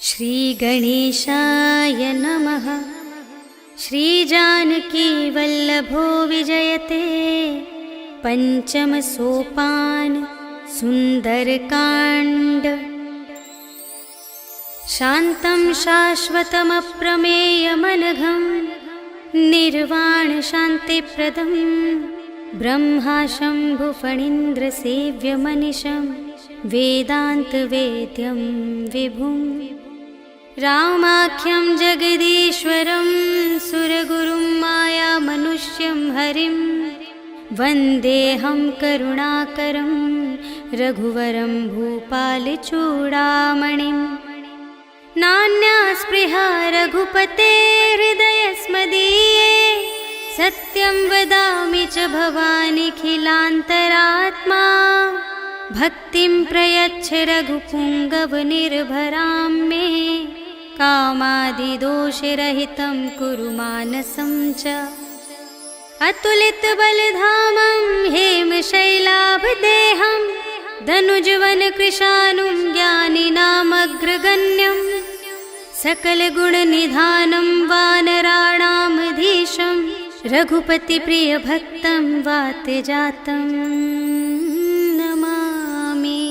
श्रीगणेशाय नमः। श्रीजानकी वल्लभो विजयते। पंचम सोपान सुंदरकांड। शान्तं शाश्वतमप्रमेयमनघं निर्वाण शान्तिप्रदं ब्रह्मा शम्भुफणीन्द्रसेव्यमनिशं वेदान्तवेद्यं विभुं रामाख्यं जगदीश्वरं सुरगुरुं मायामनुष्यं हरिं वन्देऽहं करुणाकरं रघुवरं भूपालचूडामणिं। नान्या स्पृहा रघुपते हृदयस्मदीये सत्यं वदामि च भवानिखिलान्तरात्मा। भक्तिं प्रयच्छ रघुपुङ्गवनिर्भरां मे कामादिदोषरहितं कुरु मानसं च। अतुलितबलधामं हेमशैलाभदेहं धनुजवनकृशानुं ज्ञानिनामग्रगण्यं सकलगुणनिधानं वानराणामधीशं रघुपतिप्रियभक्तं वातजातं नमामि।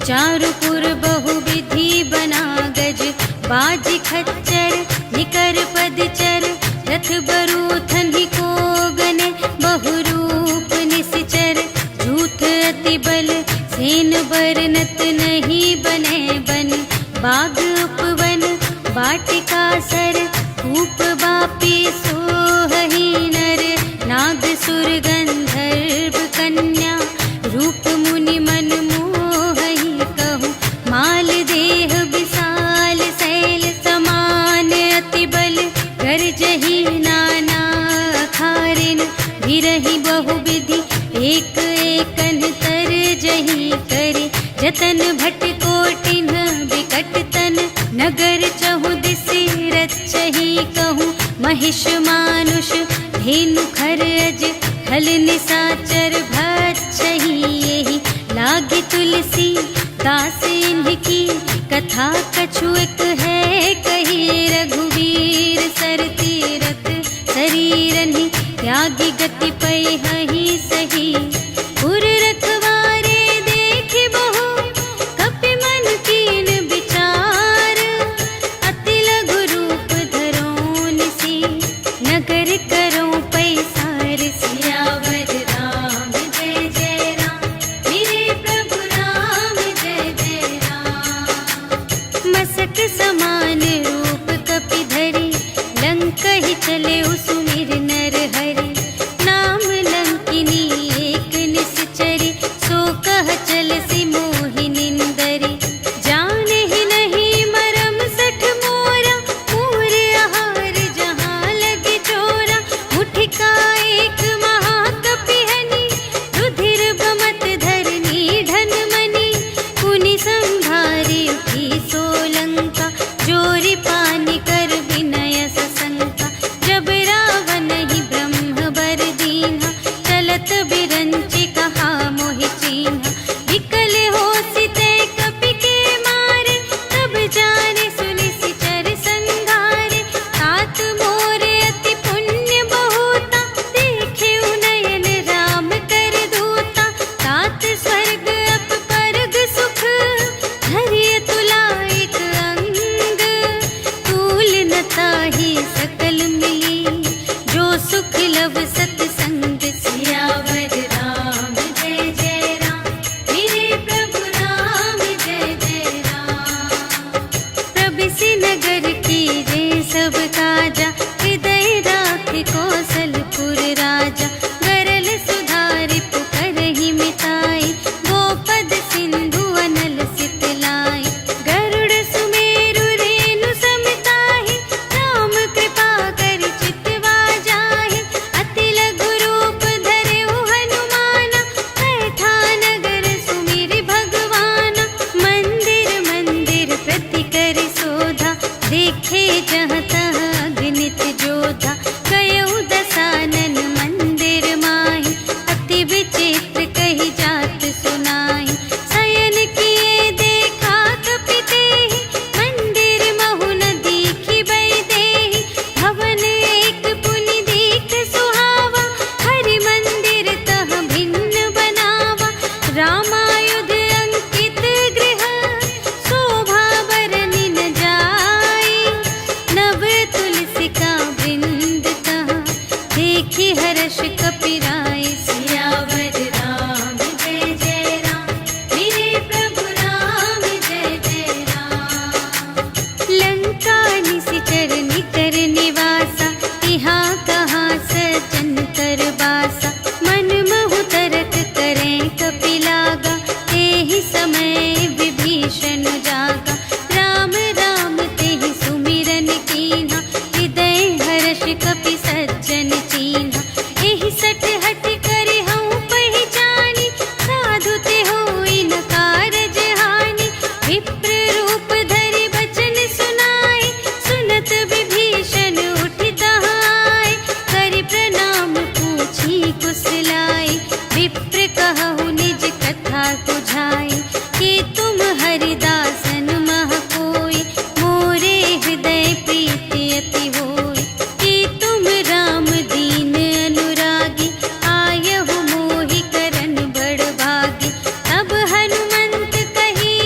चारुपुर बहुविधि बना गज, बाजी खच्चर निकर पदचर, रथ बरूथन ही को गने, बहुरूप निश्चर, झूठ अति बल सेन बरनत नहीं बने बन, बाग उपवन वाटिका सर, कूप बापी सोहही नर, नाग सुर गंधर्व कन्या, रूप मुनि मन मोहही कहूँ, माल देह विशाल शैल समान अति बल, गर्जही नाना अखारिन, भिरही बहुविधि एक एकन तर जही करे, जतन भट कोटिन विकट तन, नगर चहु दिसि रचही कहूँ, महिष मानुष धेनु खर अज, हल निसाचर भक्षही यही, लागे तुलसी दास इनकी, कथा कछु एक है कही, रघुवीर सर तीरथ शरीरनि, त्यागी गति पै हहि सही, पुर रखवारे देखि बहु, कपि मन कीन विचार, अति लघु रूप धरो निसी, नगर करो पैसार, सियावर राम जय जय राम, मेरे प्रभु राम जय जय राम, मसक समान रूप कपि धरि, लंक ही चले सुमिर नर हरि, नाम लंकिनी एक निश्चरी, सो कह चल सी मोहि निंदरी, जाने ही नहीं मरम सठ मोरा, पूर आहार जहाँ लगे चोरा, मुठिका एक महाकपि हनि, रुधिर बमत धरनी ढन मनि, पुनि संभारी उठी सोलंका, जोरी पानी कर विनय सशंका, जब रावण ही ब्रह्म बर दीन्हा, चलत बिरंचि कहा मोहि चीन्हा, विकल होसि ते कपि के मारे, तब जाने सुनिसि चर संघारे, तात मोरे अति पुण्य बहुता, देखे नयन राम कर दूता, तात स्वर्ग अप परग सुख, धरिय तुला एक अंग, तूल न ताहि सकल मिली, जो सुख लव सतसंग, सियावर राम जय जय राम, मेरे प्रभु राम जय जय राम, प्रभिसि नगर कीजे सब काजा, हृदय राख कौशलपुर राजा, गरल सुधारि पुकारहि मिताई, गोपद सिंधु अनल सितलाई, गरुड़ सुमेरु रेणु समताहि, राम कृपा करि चितवा जाहि, अति लघु रूप धरेउ हनुमाना, बैठा नगर सुमिरि भगवाना, मंदिर मंदिर प्रति करि शोधा, देखे जहाँ तहाँ अगणित जोधा, गयउ दसानन मंदिर माहि, अति विचित्र कही जात सुनाहि, शयन किए देखा कपि तेहि, मंदिर महु न दीखि वैदेही, भवन एक पुनि दीख सुहावा, हरि मंदिर तह भिन्न बनावा, रामायुध अंकित गृह, शोभा बरनि न जाई, नव तुलसी का वृंद तहाँ, देखि हर्ष कपिराई, सियावर राम जय जय राम, मेरे प्रभु राम जय जय राम, लंका निशिचर निकर निवासा, यहाँ कहाँ सज्जन कर बासा, मन महु तरक करें कपि लागा, तेहि समय विभीषण जागा, राम राम तेहि सुमिरन कीन्हा, हृदय हर्ष कपि सज्जन चीन्हा, एहि सठ हठ करि हऊँ पहिचानी, साधु ते होई न कारज हानि, विप्र रूप धरि बचन सुनाए, सुनत विभीषण उठि तहाय, करि प्रणाम पूछी कुशलाय, विप्र कहु निज कथा बुझाई, कि तुम हरिदासन मह कोई, मोरे हृदय प्रीति अति होई, कि तुम राम दीन अनुरागी, आयहु मोहि करन बड़ भागी, तब हनुमंत कही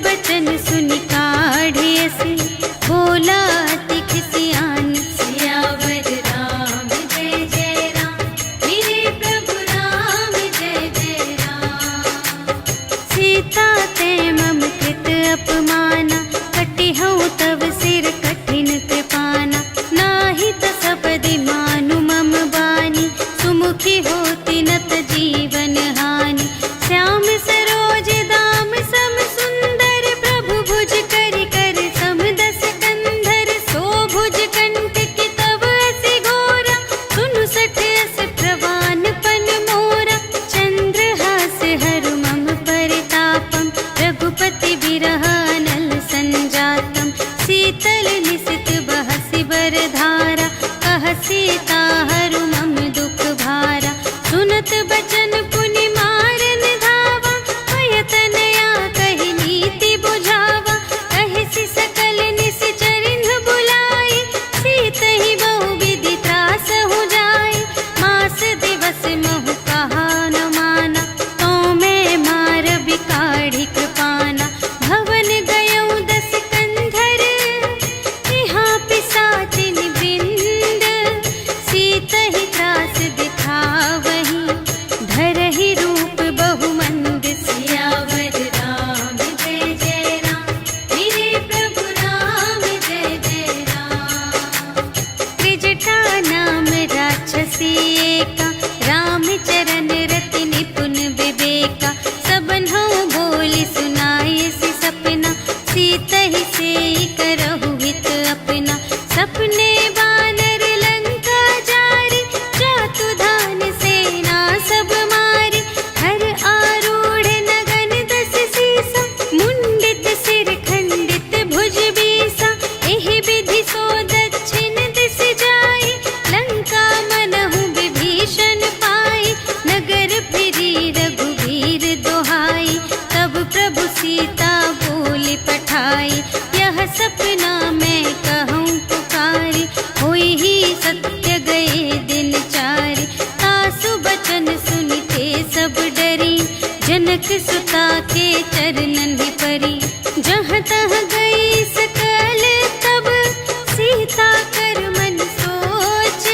बचन सुनि काढ़े असी, बोला अति खिसियान। सियावर राम जय जय राम, मेरे प्रभु राम जय जय राम। सीता ते मम कृत अपमाना, कटिहउँ तव सिर कठिन कृपाना। नाही त सपदि मानु मम बानी, सुमुखी होती न त जीवन हानि। श्याम सरोज दाम सम सुंदर, प्रभु भुज करि कर सम दस कंधर। सो भुज कंटक तब अति घोरा, सुनु सठ अस प्रवान पन मोरा। चंद्रहास हरु मम परितापम, रघुपति बिरह अनल संजातम। शीतल निसित बहसि बरधारा, कह सीता हरु मम दुख भारा। सुनत बचन पुनि मारन धावा, भय तनया कहि नीति बुझावा। कहिसि सकल निश्चरिन्ह बुलाई, सीतहि बहु विधि त्रासहु जाई। मास दिवस महु कहा न माना, तो मैं मार बिकाढ़ी कृपाना। भवन गयउँ दस कंधर, यहाँ पिसाचिन वृंद। सीतहि त्रास दिखावहीं, धरहि रूप बहुमंद। सियावर राम जय जय राम, मेरे प्रभु राम जय जय राम। त्रिजटा नाम राक्षसी एका, राम चरण रति निपुण विवेका। सबन्हु बोली सुनाए सि सपना, सीतहि सेई करहु हित अपना। सपने बानर लंका जारी, जातु धान सेना सब मारी। हर आरूढ़ नगन दस सीसा, मुंडित सिर खंडित भुज बीसा। एहि विधि सो दक्षिण दिस जाई, लंका मनहु विभीषण पाई। नगर फिरी रघुवीर दोहाई, तब प्रभु सीता बोली पठाई। यह सपना मैं कहूँ पुकारी, होई ही सत्य गए दिन चारि। तासु बचन सुनिते सब डरी, जनक सुता के चरणन ही परी। जहाँ तहाँ गई सकल तब, सीता कर मन सोच।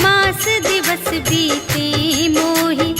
मास दिवस बीते मोहि,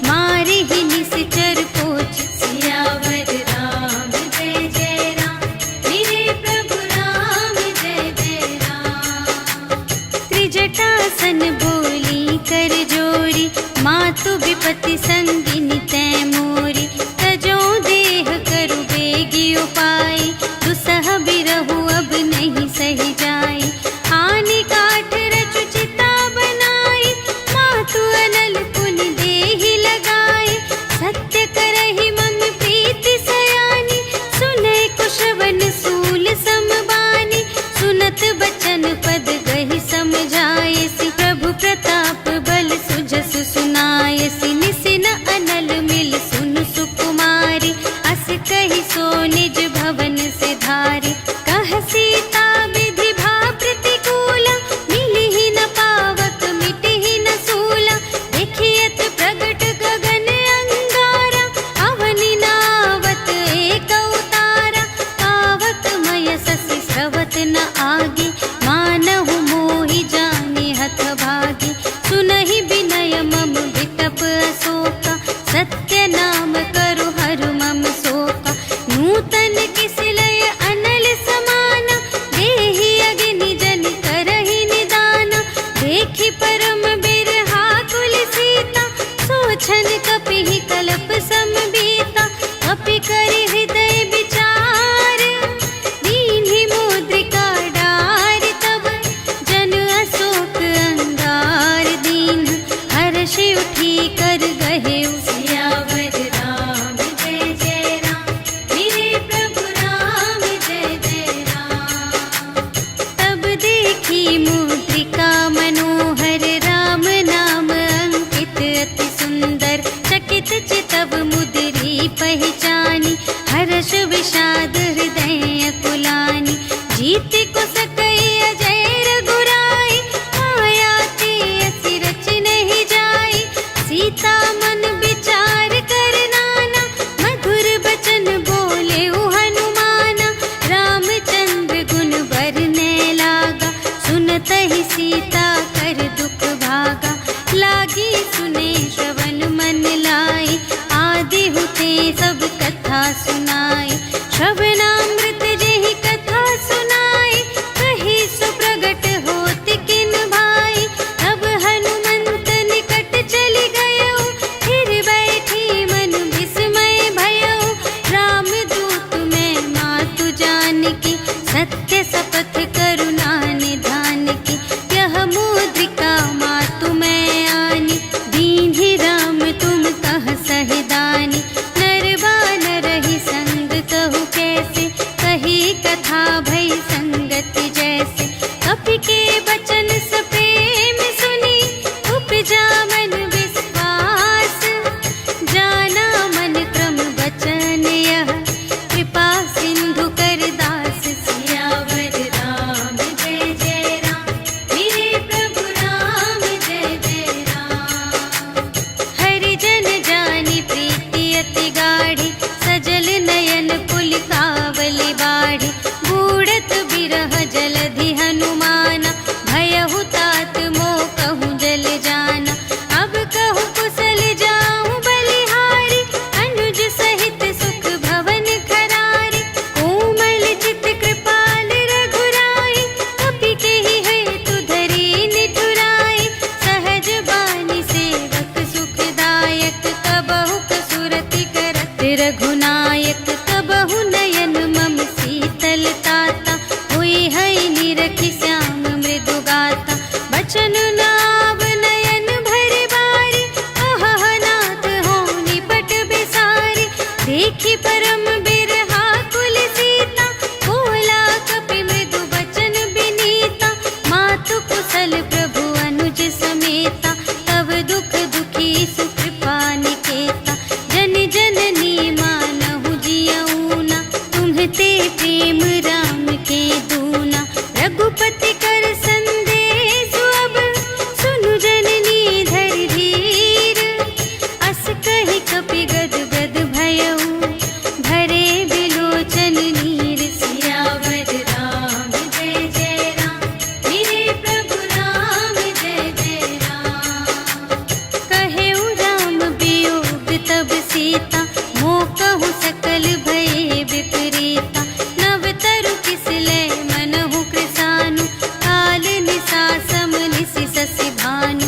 मारे ही निश्चर कोच। सियावर राम जय जय राम, मेरे प्रभु राम जय जय राम। त्रिजटासन बोली कर जोरी, मातु विपति संगिनी तै मोरी। तजो देह करु बेगी उपाय, दुसह बिरहु अब नहीं सही जाई। आनी काठ रचु चिता बनाई, मातु अनल पुनि देहि लगाई। सत्य करहि मम प्रीति सयानी, सुनै कुशवन सूल समबानी। सुनत बचन पद गहि समझायसि, प्रभु प्रताप बल सुजसु सुनायसि। निसिन अनल मिल सुनु सुकुमारी, अस कहि सो निज भवन से धारी। कह सीता विधि भा प्रतिकूला, मिलिहि न पावक मिटिहि न सूला। देखियत प्रगट गगन अंगारा, अवनि नावत एक उतारा। पावक मय ससि स्रवत न आगे, मानहु मोहि जानि हथ भागी। सुनहि विनय मम विटप अशोका, सत्य नाम करु हरु मम शोका। नूतन किसिलय अनल समाना, देहि अग्नि जन करहि निदाना। देखि परम बिरहा कुल सीता, सोचन कपिहि कलप समबीता। कपि करि हृदय विचार, दीन्हि मुद्रिका डार। तब जन अशोक अंगार दीन, हर्षि उठी कर गहेउ। सियावर राम जय जय राम, मेरे प्रभु राम जय जय राम। तब देखी मुद्रिका मनोहर, राम नाम अंकित अति सुंदर। चकित चितव मुद्री पहचानी, हर्ष विषाद हृदय अकुलानी। जीत को सकई अजय रघुराई, माया ते असि रच नहीं जाई। सीता मन विचार कर नाना, मधुर बचन बोले उह समाये। श्रवणामृत जेहि कथा सुनाई, कही सो प्रगट होत किन भाई। तब हनुमंत निकट चली गयो, फिर बैठी मन विस्मय भयो। राम दूत मैं मातु जानकी, सत्य शपथ करुणा निधान की। यह मुद्रिका मातु मैं आनी, दीन्हि राम तुम कह सहिदानी। नर बानर ही संग कहु कैसे, कही कथा भई संगति जैसे। कपि के बचन सप्रेम सुनी, उपजा मन विश्वास। जाना मन क्रम बचन यह, कृपा सिंधु कर दास। सियावर राम जय जय राम, मेरे प्रभु राम जय जय राम। हरि जन जानी प्रीति अति गाढ़ी, सजल नयन पुलिकावली बाढ़ी। बूढ़त बिरह जलधि हनुमाना, भयहु तात मोह कहूँ जल जाना। अब कहूँ कुशल जाऊँ बलिहारी, अनुज सहित सुख भवन खरारी। कोमल चित कृपाल रघुराई, कपि केहि हेतु धरी निठुराई। सहज बानी सेवक सुखदायक, कबहु कसुरति करत रघुनायक। कबहु नयन मम शीतल ताता, हुई है निरखि श्याम मृदु गाता। बचन नाव नयन भरि बारी, अहह नाथ हों निपट बिसारी। देखि परम बिरहा कुल सीता, बोला कपि मृदु बचन बिनीता। मातु कुशल प्रभु अनुज समेता, तब दुख दुखी सुकृपा निकेता। जन जननी मानहु जियऊना, तुम्हते प्रेम राम के दूना। रघुपति कर संदेश अब, सुनु जननी धरि धीर। अस कहि कपि गद गद भयऊ, भरे बिलोचन नीर। सियावर राम जय जय राम, मेरे प्रभु राम जय जय राम। कहेउ राम वियोग तब सीता, मोह कहु सकल भये विपरीता। नव तरु किसलय मनहु कृसानु, काल निसा सम निसि शशि भानु।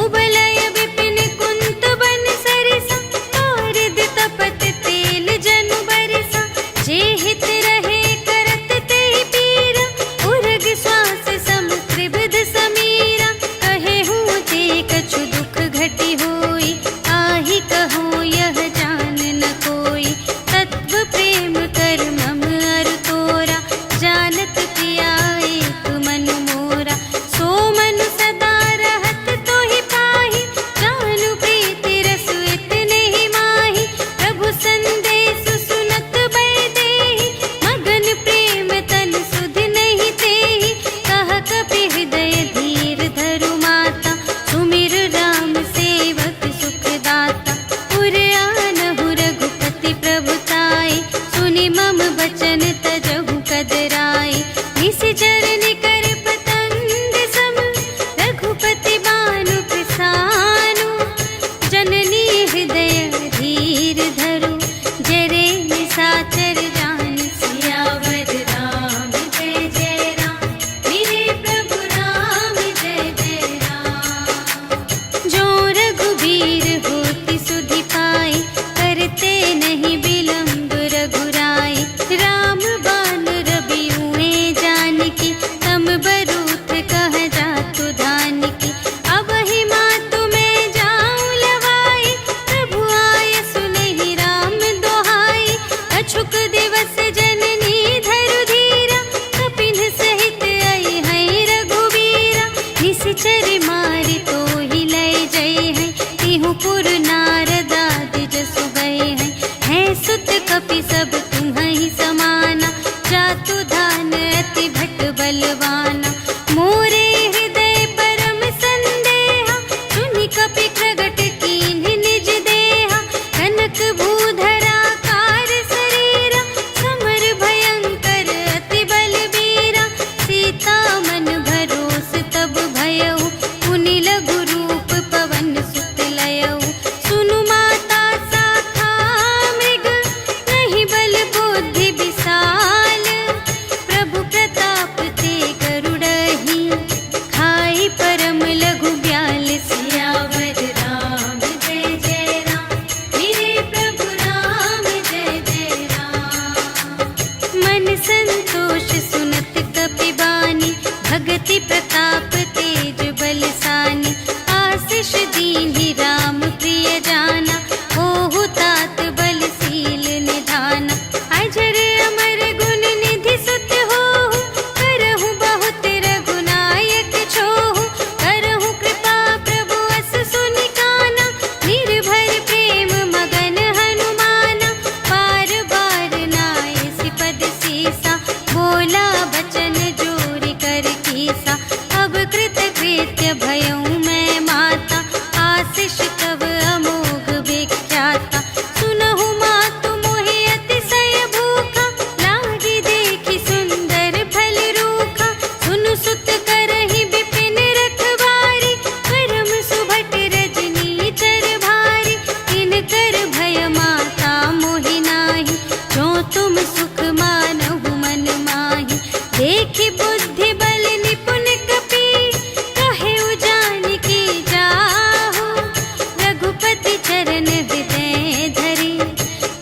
उबलय विपिन कुंत बन सरिसा, पारद तपत तेल जनु बरसा। जे हित रहे करत तेहि पीरा, उरग श्वास सम त्रिविध समीरा। कहेहु ते कछु दुख घटी होई, आहि कहो यह जान न कोई। तत्व प्रेम कर मम अरु तोरा, जानत किया एक मन मोरा। सो मनु सदा रहत तोहि पाहि, जानु प्रीति रसु इतने ही माहि। प्रभु संदेश सुनत बै देहि, मगन प्रेम तन सुध नहीं तेहि। कह कपि हृदय धीर धरु माता, सुमिर राम सेवक सुखदाता। पुर आनहु रघुपति प्रभुताई, सुनि मम बचन तजहु कदराई। निशिचर निकर पतंग सम, रघुपति बानु कृसानु। जननी हृदय धीर धरु, जरे निशाचर जान। सियावर राम जय जय राम, मेरे प्रभु राम जय जय राम। जो रघुबीर होति सुधि पाई, करते नहीं विलंब रघुराई। राम बान रबियुए जानकी, तम बरूथ कह जातु धानकी। अब ही मातु मैं जाऊं लवाई, प्रभु आय सुनहि राम दोहाई। अछुक दिवस जननी धरु धीरा, कपिन सहित आई है रघुबीरा। निशिचर मारि तोहि लय जय है, तिहु पुर नारद आदि जसु गए हैं। है सुत कपि सब तुम्हि समाना, जातु धान अति भट बलवाना। मोरे हृदय परम संदेहा, सुनि कपि प्रगट कीन्हि निज देहा। कनक भूधरा कार शरीरा, समर भयंकर अति बलबीरा। सीता मन भरोस तब भयऊ, पुनि लघु रूप पवन सुत लयऊ। सुनु माता साखा मृग, नहीं बल बोल संतोष सुनत कपिबानी, भगति प्रताप तेज बलसानी। आशीष दीन्हि राम प्रिय जाना, होहु तात बलशील निधाना। अजर अमर गुण निधि सुत होहु, करहु बहुत रघुनायक छोहु। करहु कृपा प्रभु अस सुनि काना, निर्भय प्रेम मगन हनुमाना। बार बार नाय सिपद सीसा, बोला बचन जोरि कर कीसा। अब कृत कृत्य भयउ मैं माता, आशीष तब अमोघ विख्याता। सुनहु मातु मोहि अतिशय भूखा, लागी देखि सुंदर फल रूखा। सुनु सुत करहि विपिन रखवारी, करम सुभट रजनी चर भारी। तिनकर भय माता मोहि नाही, जो तुम सुख मानहु मन माही। देखि बुद्धि बल निपुण कपि, कहेउ जानकी जाहु। रघुपति चरण हृदय धरि,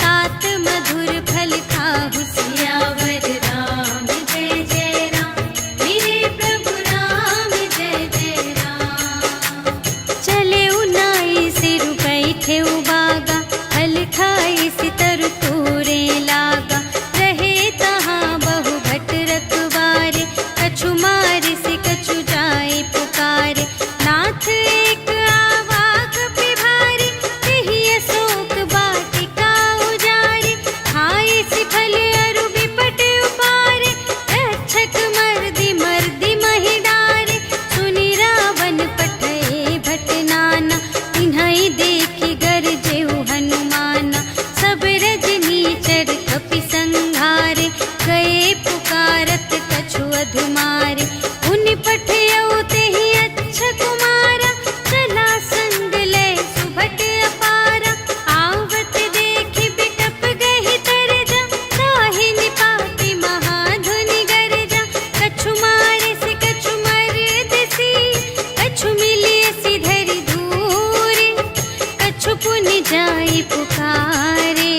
तात मधुर फल खाहु। सियावर राम जय जय राम, मेरे प्रभु राम जय जय राम। चले उनाई सिर बैठे उबागा, फल खाई सितर तोरे लागा। रहे तहाँ बहु भट रखवारे, कछु मारि से कछु जाए पुकारे। नाथ एक आवा कपिभारी, तेहि अशोक वाटिका उजारी। खाए सि फल अरु बिपट उपारे, रक्षक मर्दि मर्दि महि डारे। सुनि रावण पठए भट नाना, तिन्हइ देखि गरजेउ हनुमाना। सब रजनी चर कपि संघारे, गए पुकारत कछु अधुमारे। उनि पठयउ तेहि अच्छा कुमारा, चला संग लय सुभट अपारा। आवत देखि बिटप गहि तरजा, ताहि निपाति महाधुनि गरजा। कछु मारे से कछु मरदसी, कछु मिलियसि धरि दूरे। कछु पुनि जाई पुकारे,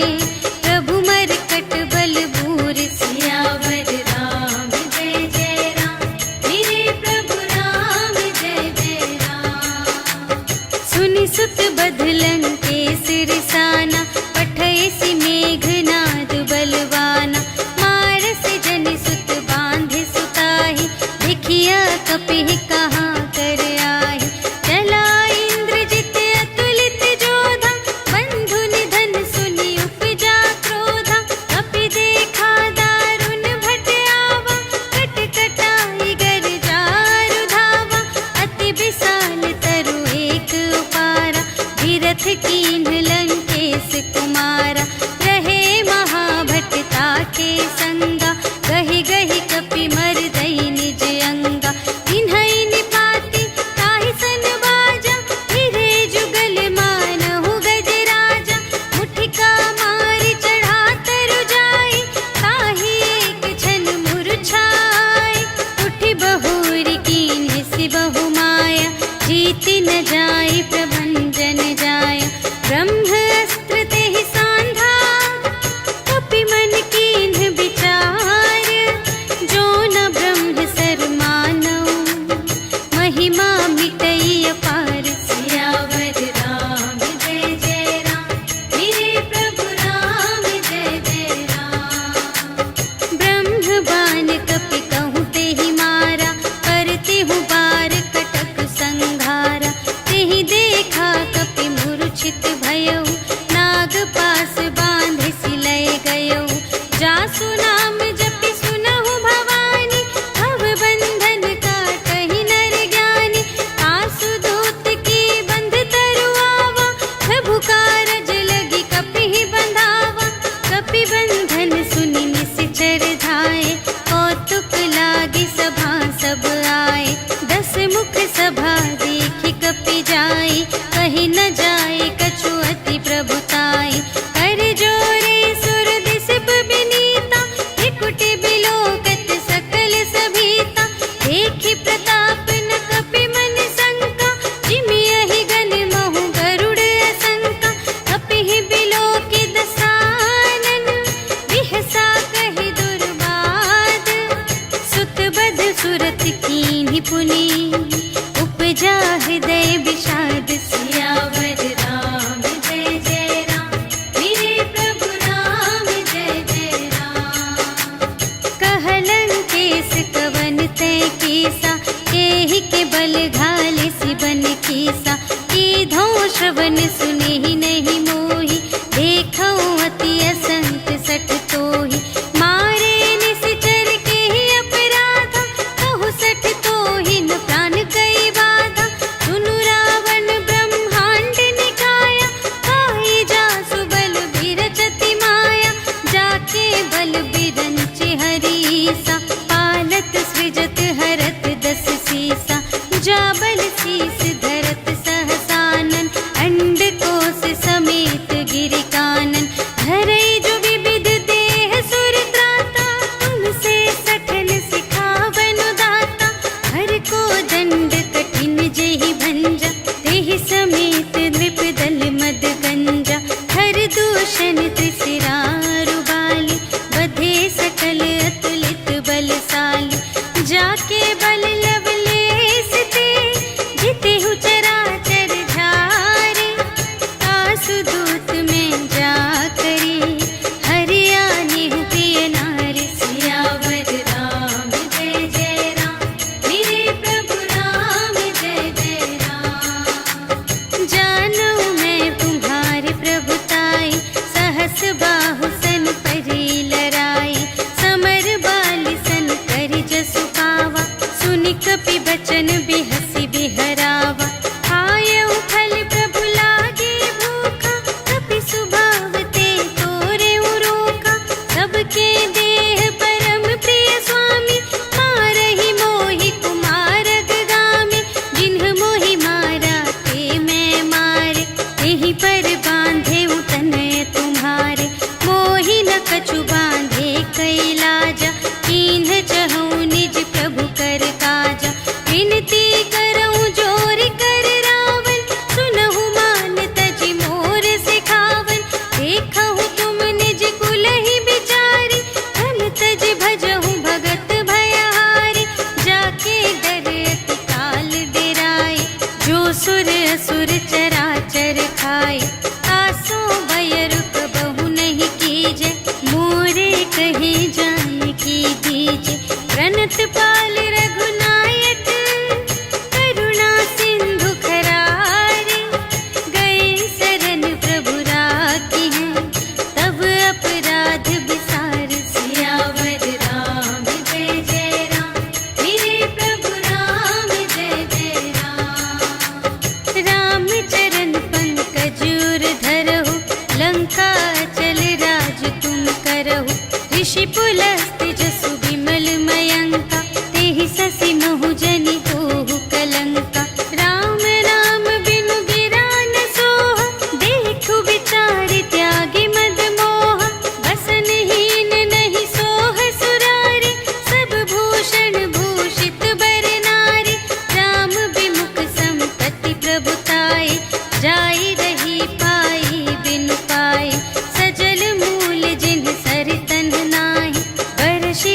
प्रभु मरकट बल बूर। सियावर राम पुनि उपजा हृदय विषाद। सियावर राम जय जय राम, मेरे प्रभु राम जय जय राम। कहलन केस कवन तय केसा, एहि के बल घाले सिबन कीसा। कीधो श्रवण सुने ही नहीं मोहि, देखो अति असंत सठ तोहि। मारे निश्चर के ही अपराधा, कहु सठ तोहि न प्राण कई बाधा। सुनु रावण ब्रह्मांड निकाया, काई जासु बल बिरचति माया। जाके बल बिरंचि हरीसा, पालत सृजत हरत दस सीसा। जा बल शीस धरत सहसानन, अंड कोश समेत गिरि कानन। धरई जो विविध देह सुर त्राता, तुमसे सठन सिखावन दाता। हर को दंड कठिन जेहि भंजा, तेहि समेत नृप दल मद गंजा। हर दूषण त्रिशिरारु बाली, बधे सकल अतुलित बलशाली। जाके बल लवलेश ते, जितेहु चराचर झारे। आसु दूत में जा करे, हरियाणि प्रिय नारी। सियावर राम जय जय राम, मेरे प्रभु राम जय जय राम। जानू मैं तुम्हारे प्रभुताई, सहस बाहु सन परी लराई। समर बाली सन करि जसु पावा, सुनि कपि बचन बिहसि बिहरावा। आयउ फल प्रभु लागे भूखा, कपि सुभाव ते तोरेउ रोका। सबके देह परम प्रिय स्वामी, मारहि मोहि कुमारग गामी। जिन्ह मोहि मारा ते मैं मारे, तेहि पर बांधे तनय तुम्हारे। मोहि न कछु बांधे कैलाजा, कीन्ह चहु निज प्रभु कर काजा। विनती करऊं जोर कर रावण, सुनहु मान तजि मोर सिखावन। देखहु तुम निज कुल ही बिचारी, धन तज भजहु भगत भयहारी। जाके डर अति काल डेराए, जो सुर असुर चराचर खाए। आसो भय रुक बहु नहीं कीजे, मोरे कहे जान की दीजे। प्रणत पाल रघुनायक, करुणा सिंधु खरारे। गए शरण प्रभु राखी हैं, तब अपराध विसार। सियावर राम जय जय राम, मेरे प्रभु राम जय जय राम। राम चरण पंकज उर धरहु, लंका चल राज तुम करहु। ऋषि पुलस्त्य जसु विमल मयंका, तेहि ससि महु जनि होहु कलंका। राम नाम बिनु गिरा न सोहा, देखु विचारि त्यागी मद मोहा। बसनहीन नहीं सोह सुरारी, सब भूषण भूषित बर नारी। राम विमुख संपत्ति प्रभुताई, जाई रही पाई बिनु पाई। सजल मूल जिन्ह सर तन्ह नाही, बरषि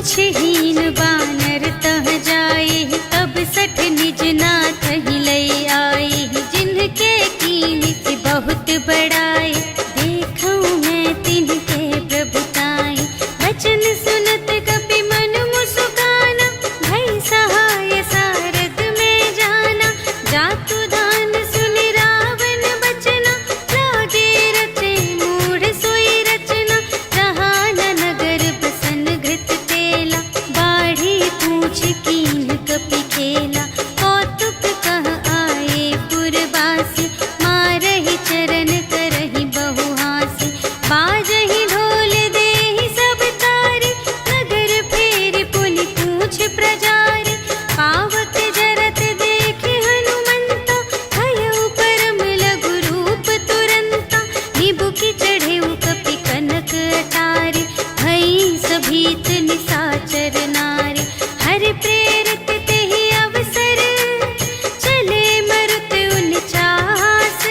पूछहीन बानर तह जाए, तब सठ निज नाथ ही लई आए। जिनके कीन की बहुत बड़ाई, देखूं मैं तिनके प्रभुताई। वचन सुनत कपि मन मुस्काना, भई सहाय सारद में जाना। जातु दान सुनि रावण बचना, लागे रचे मूढ़ सोई रचना। जहान नगर बसन घृत तेला, बाढ़ी पूछ कीन कपि खेला। कौतुक कह आए पुरवासी, मारहि चरण करहि बहु हासी। बाजहि ढोल देहि सब तारी, नगर फेरि पुनि पूछ प्रजारी। पावक जरत देखि हनुमंता, भयउ परम लघु रूप तुरंता। निबुकि चढ़ेउ कपि कनक अटारी, भई सभीत निसाचर नारी। हरि प्रेरित तेहि अवसर, चले मरुत उनचास।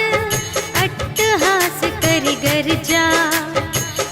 अट्टहास करि गर्जा,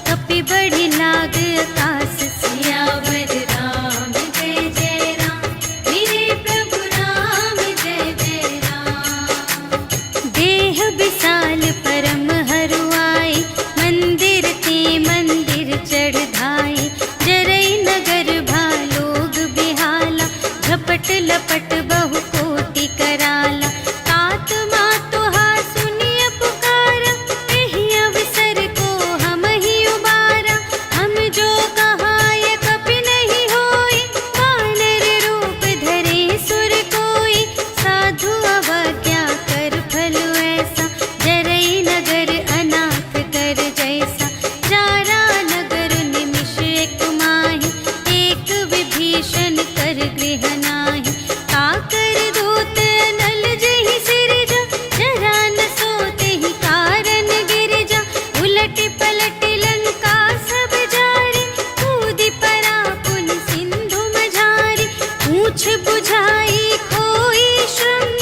कपि बढ़ि लाग आकाश। सियावर राम जय जय राम, मेरे प्रभु राम जय जय राम। देह विशाल परम हरुआई, मंदिर ते मंदिर चढ़ धाई। जरई नगर भालोग बिहाला, झपट लपट बहु कोटि कराला। तात मातु हा सुनिय पुकारा, एहि अवसर को हम ही उबारा। हम जो कहाय कपि नहीं होई, वानर रूप धरे सुर कोई। साधु अवज्ञा कर फल ऐसा, जरई नगर अनाथ कर जैसा। जारा नगर निमिष एक माहि, एक विभीषण कर गृह नाही। काकर दूत नल जहि सिरजा, जरा न सोतेहि कारण गिरजा। उलटि पलटि लंका सब जारी, कूदि परा पुनि सिंधु मझारी। पूछ बुझाई खोई श्रम,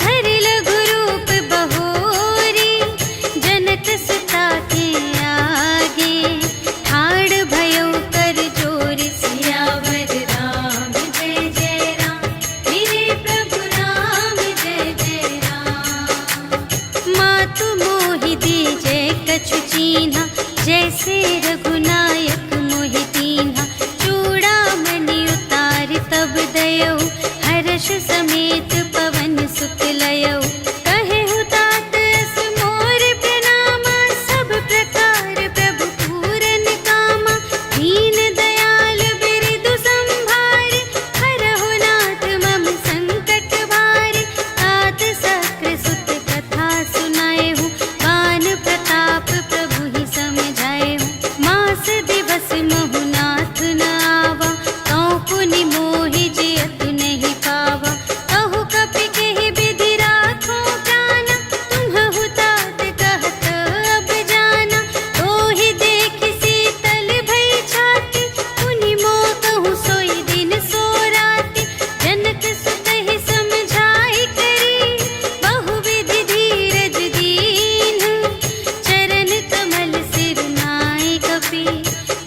धरि लघु रूप बहोरी। जनक सुता के आगे, ठाड़ भयउ कर जोरी। सियावर राम जय जय राम, मेरे प्रभु राम जय जय राम। मातु मोहि दीजे कछु चीन्हा, जैसे रघुनायक मोहि दीन्हा। चूड़ामणि उतारि तब दयौ, हर्ष समेत पवन सुत लयौ। कहेहु तात अस मोर प्रणामा, सब प्रकार प्रभु पूरन कामा। दीन दयाल बिरदु संभारि, हरहु नाथ मम संकट भारी। तात सक्र सुत कथा सुनाएहु, बान प्रताप प्रभु ही समझाएहु। मास दिवस महु नाथ न आवा, तौ पुनि मोहि जियतु नहीं पावा। कहु कपि केहि विधि राखो प्राणा, तुम्हहु तात कहत अब जाना। तोहि देखि शीतल भई छाती, पुनि मोह कहूँ सोई दिन सो राति। जनक सुतहि समझाई करी, बहुविधि धीरज दीन्ह। चरण कमल सिर नाई कपि,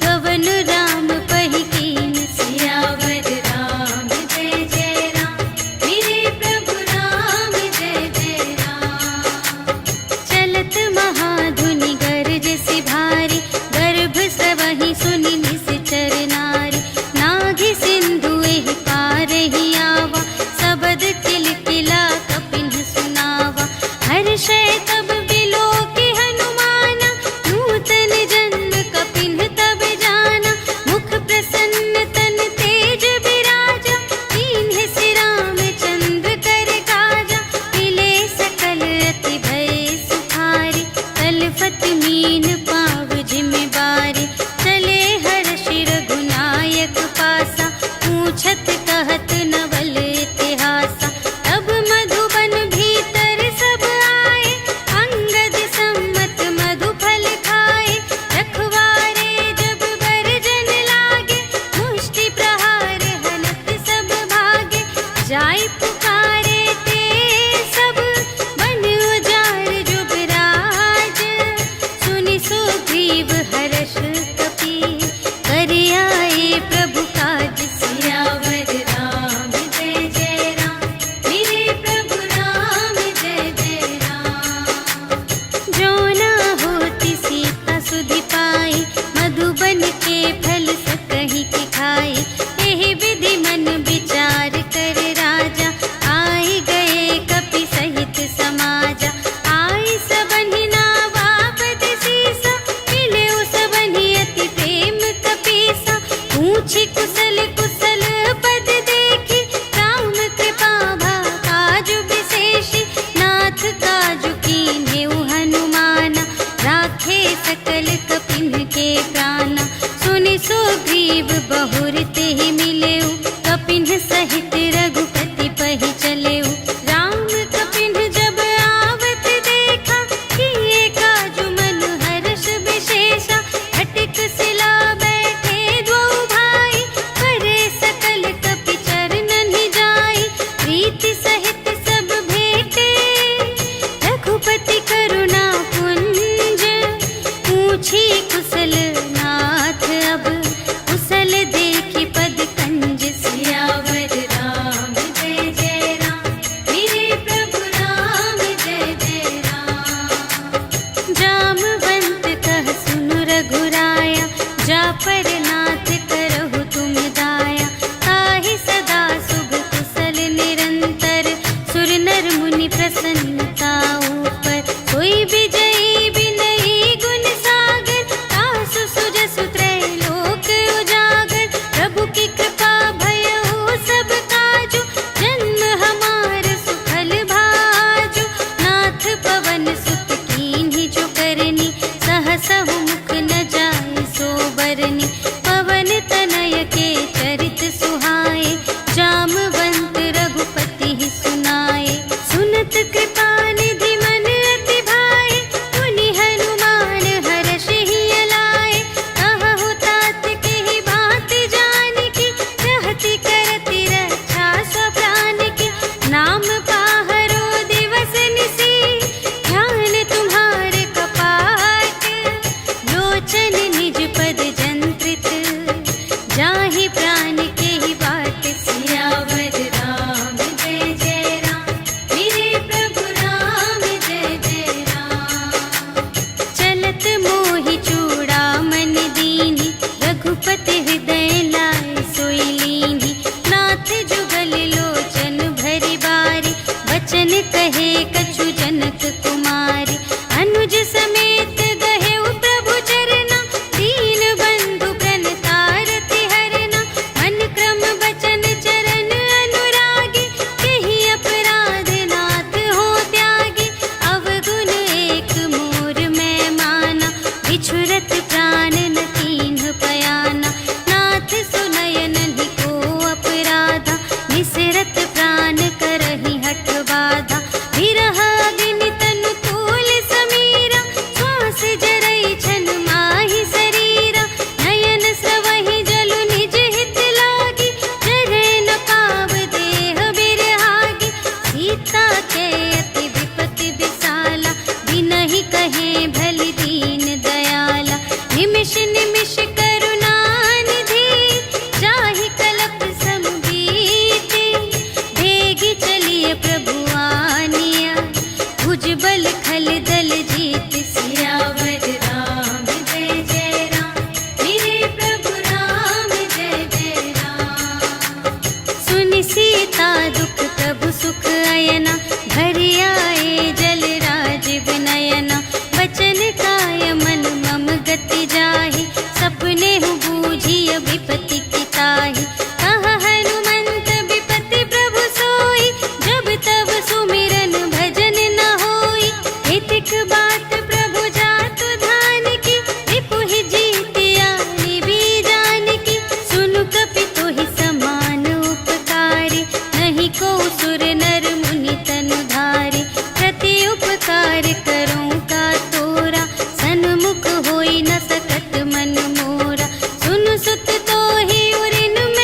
गवन राम पहि कीन। सियावर राम जय जय राम, मेरे प्रभु राम जय जय राम। चलत महाधुनि गरजसि भारी, गर्भ स्रवहि सुनि निश्चर नारी। नाघि सिंधु एहि पारहि आवा, सबद किलकिला कपिन्ह सुनावा। हर्षै तब बिलोकि हनुमाना, नूतन जन्म कपिन्ह तब जाना। मुख प्रसन्न तन तेज बिराजा, कीन्हे सि रामचंद्र कर काजा। मिले सकल अति भय सुखारी, तलफत मीन पाव जिमि बारी। चले हर्षि रघुनायक पासा, पूछत कहत नवल इतिहासा। तब मधुबन भीतर सब आए, अंगद सम्मत मधु फल खाए। रखवारे जब बरजन लागे, मुष्टि प्रहार हनत सब भागे। जाय पुकारे ते सब, बन उजाड़ जुबराज। सुनि सुग्रीव हर्ष कपि, कर आए प्रभु काज। बुझाई। यही विधि मन विचार कर राजा, आई गए कपि सहित समाजा। आई सबनि नावा पद सीसा, मिले सबनि अति प्रेम कपीसा। पूछी कुशल कुशल पद देखी, राम कृपा भा काजु विशेषी। नाथ काजु कीन्हेउ हनुमाना, राखे सकल कपिन के प्राणा। सुनि सुग्रीव बहुर तेहि मिलेउ, कपिन सहित रघुपति पहि चलेउ। राम कपिन जब आवत देखा, किए काजु मन हर्ष विशेषा। हटिक सिला बैठे द्वौ भाई, करे सकल कपि चरणनि जाई। प्रीति सहित सब भेटे, रघुपति करुणा पुंज। पूछी कुशल नाथ अब, कुशल देखी पद कंज। सियावर राम जय जय राम, मेरे प्रभु राम जय जय राम। जामवंत कह सुनु रघुराया, जा पर नाथ करहु तुम दाया। ताहि सदा शुभ कुशल निरंतर, सुर नर मुनि प्रसन्नता ऊपर। सोई विजयी विनयी गुण सागर, तासु सुजसु त्रैलोक उजागर। प्रभु की कृपा भयउ सब काजु, जन्म हमार सुफल भाजु। नाथ पवन सुत कीन्हि जो करनी, सहसहु मुख न जाय सो बरनी। पवन तनय के चरित सुहाए, जामवंत रघुपति ही सुनाए। सुनत कृपा निधि मन अति भाए, मुनि हनुमान हर्षि अलाए। कहहु तात केहि बात जानकी, रहति करति रक्षा सब प्राण की। नाम पाहरो दिवस निसी, ध्यान तुम्हारे कपाट। लोचन निज पद जंत्रित, जाहि प्राण केहि बाट। सियावर राम जय जय राम, मेरे प्रभु राम जय जय राम। चलत मोहि चूड़ामणि दीन्हि, रघुपति हृदय लाय सोई लीन्हि। नाथ जुगल लोचन भरि बारी, वचन कहे कछु जनक कुमारी। अनुज समेत गहेउ प्रभु चरना, दीन बंधु प्रणतारति हरना। मन क्रम बचन चरण अनुरागी, केहि अपराध नाथ हो त्यागी। अवगुण एक मोर मैं माना, बिछुरत प्राण न कीन्ह पयाना। नाथ सुनय नहिं को अपराधा, निसरत प्राण करहि हठ बाधा। विरह अग्नि तनु तूल समीरा, श्वास जरई छन माहि शरीरा। नयन स्रवहि जलु निज हित लागी, जरै न पाव देह बिरहागी। सीता के अति विपति विसाला, बिनहि कहे भलि दीन दयाला। निमिष निमिष करुणा निधि, जाहि कलप सम बीति। भेगी चलिए प्रभु आनिया, भुजबल खल दल जीत। सियावर राम जय जय राम, मेरे प्रभु राम जय जय राम। सुनि सीता दुख प्रभु सुख अयना, भरि आए जल राज विनयना। वचन काय मन मम गति जाहि, सपने हु बूझिय विपति की ताहि। कह हनुमंत विपति प्रभु सोई, जब तब सुमिरन भजन न होई। हितिक बात प्रभु जातु धान की, रिपुहि जीतिया निभि जानकी। सुनु कपि तोहि समान उपकारी, नहीं को सुर नर मुनि तनु धारी। प्रति उपकार करूं का तोरा, सन्मुख होई न सकत मन मोरा। सुनु सुत तोहि उरिन में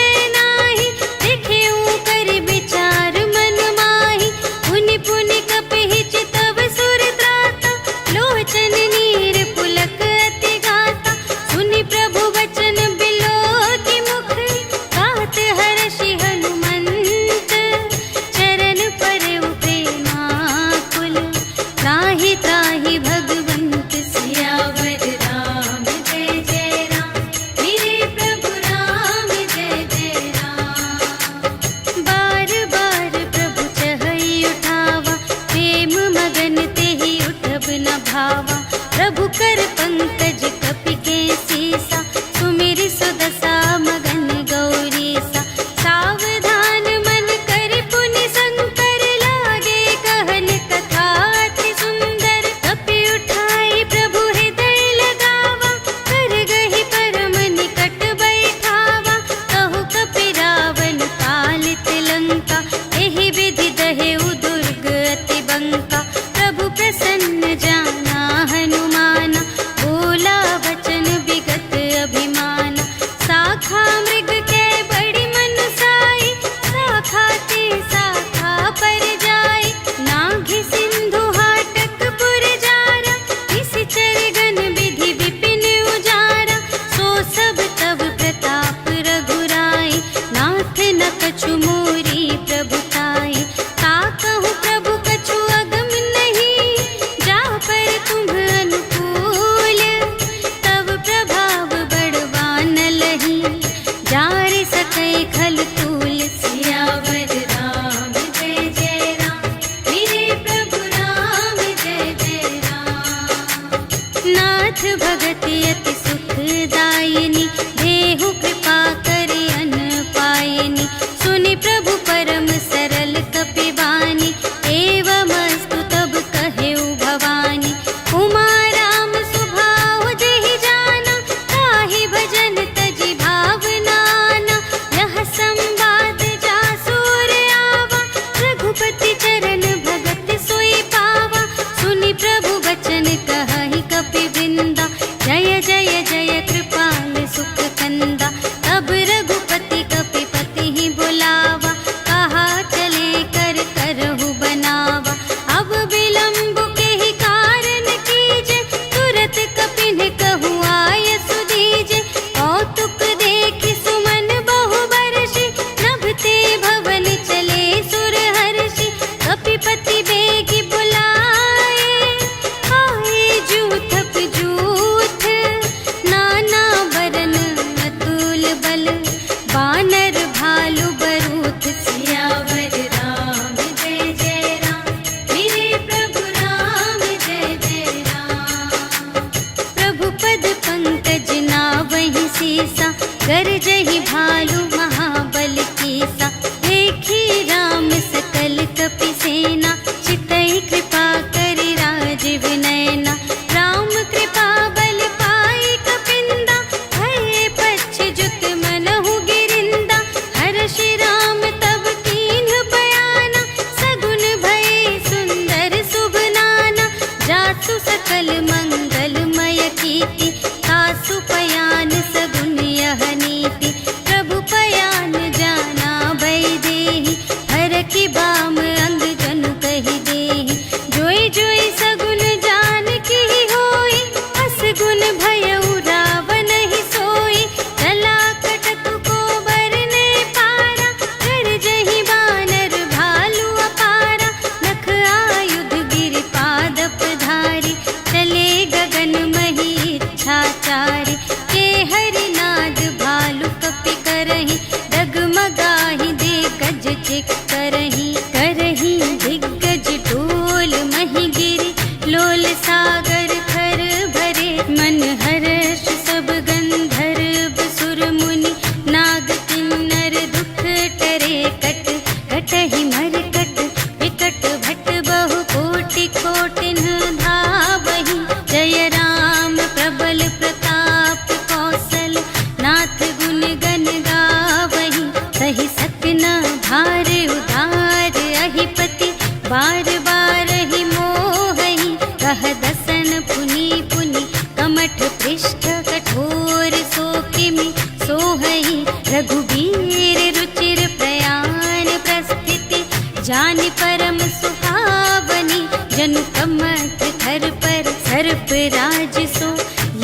करही, डगमगाही दिग्गज चिक करही, करही दिग्गज डोल मही गिरी, लोल सागर खर भरे, मन हर्ष सब गंधर्व सुर मुनि, नाग किन्नर दुख टरे, कट कटहि मरकट विकट भट बहु कोटि कोटिन धावहि, जय राम प्रबल प्रताप कौशल नाथ गुण गण गावहि, सहि सकना भार उधार अहिपति, बार बार ही मोहहि, कह दसन पुनि पुनि, कमठ पृष्ठ कठोर सो किमि सोहहि, रघुबीर रुचिर प्रयाण प्रस्थिति, जानि परम सुहावनी, जनु कमठ धर पर सर्प राज सो,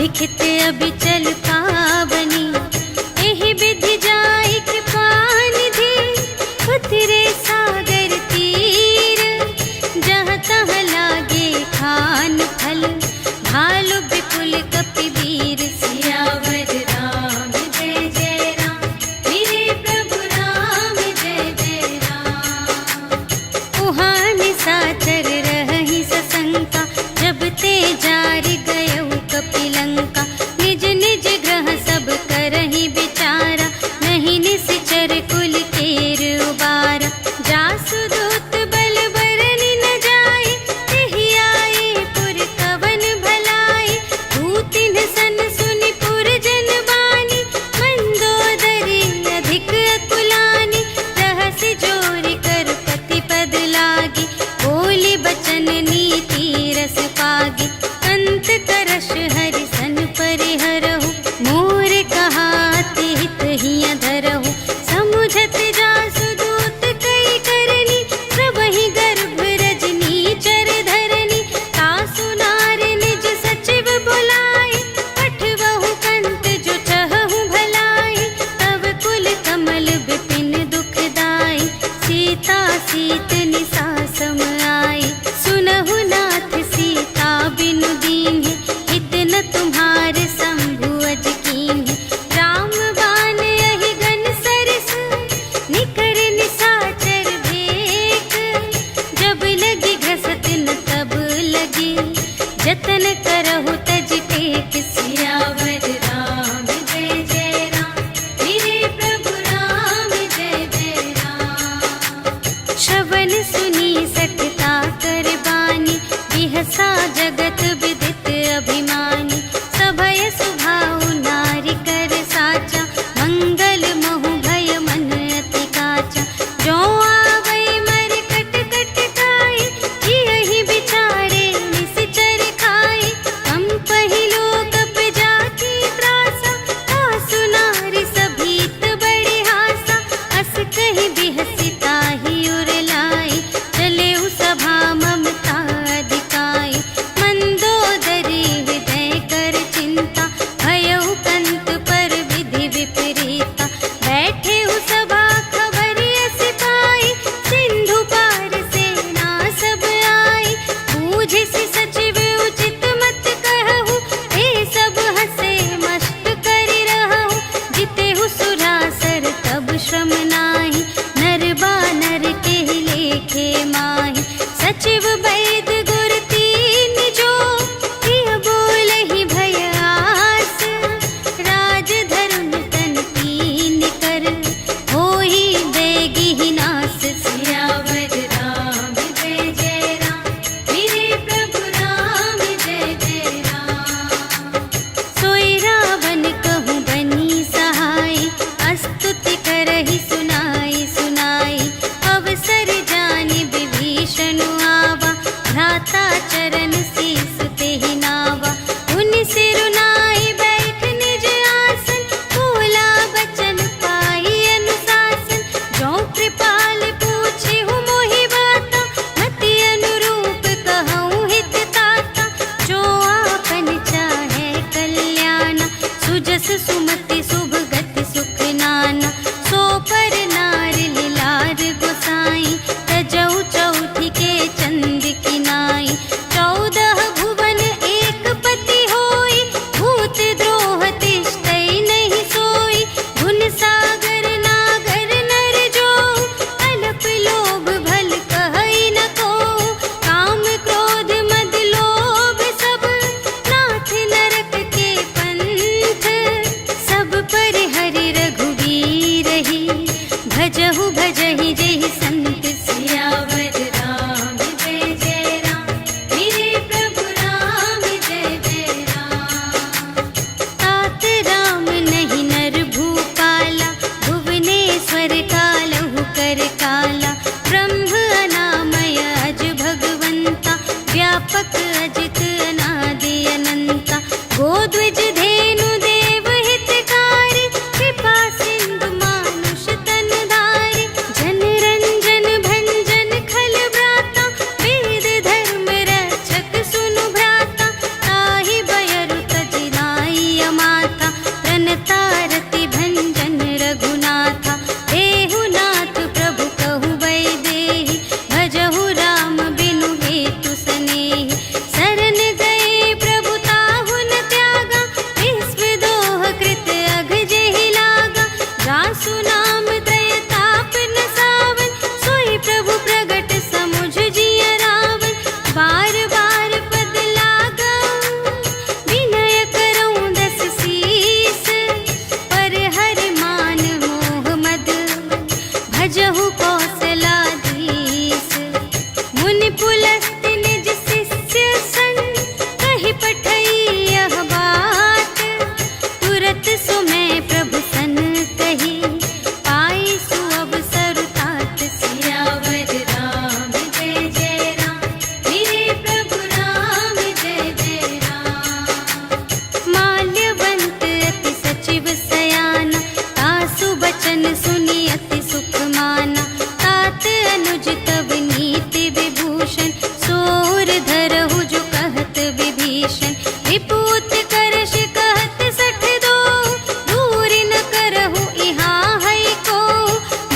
लिखित अबिचल पावनी, एहि विधि जाई कृपा निधि, उतरे सागर तीर, जहाँ तहाँ लागे खान फल, भालु विपुल कपिवीर, सियावर राम जय जय राम, मेरे प्रभु राम जय जय राम। उहाँ निशाचर रहहि सशंका, जब ते जारि गयउ कपिलंका, निज निज ग्रह सब करहि विचारा, नहीं निश्चर कुल केर उबारा, जासु दूत बल बरनि न जाए, तेहि आए पुर कवन भलाई, भूतिन सन सुनि पुर जन बानी, मंदोदरी अधिक अकुलानी, रहसि जोरि कर पति पद लागी, बोली बचन नीति रस पागी, अंत करश हरि सन परिहरहु, मोर कहाति हित हिय धरहु, समुझत जासु दूत कई करनी, प्रभहि गर्भ रजनी चर धरनी, तासु नार निज सचिव बुलाए, पठवहु कंत जो चहहु भलाई, तब कुल कमल विपिन दुखदाई, सीता सीत निसा सम आई, सुनहु नाथ सीता बिनु दीन्हि, हित न तुम्हार शंभु अज कीन्हि, राम बाण अहि गन सरस, भजहु भजहि जेहि संत सियावर राम जय जय राम मेरे प्रभु राम जय जय राम। तात राम नहीं नर भूपाला भुवनेश्वर कालहु कर काला ब्रह्म अनामय अज भगवंता व्यापक अजित अनादि अनंता गोद्विज धेनु देव हितकारी कृपा सिंधु मानुष तन धारी जन रंजन भंजन खल व्राता वेद धर्म रक्षक सुनु भ्राता ताहि बयरु तजि नाई अमाता प्रणतारति भंजन रघुनाथा देहु नाथ प्रभु कहु वैदेही भजहु राम बिनु हेतु सनेही शरण गए प्रभु ताहु न त्यागा विश्व दोह कृत अघ जेहि लागा जासु नाम त्रय ताप न सावन सोई प्रभु प्रगट समुझ जिय रावण बार बार पद लागा विनय करऊं दस सीस पर हरि मान मोह मद भजहु कौशलाधीश मुनि पुलस्त निज शिष्य संग कहि पठई यह बात तुरत सुमय प्रभु सन कही पाई सुअवसर तात सियावर राम जय जय राम मेरे प्रभु राम जय जय राम। माल्यवंत अति सचिव सयाना तासु बचन सुनि अति सुख माना तात अनुज तब नीति विभूषण सोर धरहु जो कहत विभीषण विपूत करश कहत सठ दो दूर न करहु इहाँ है को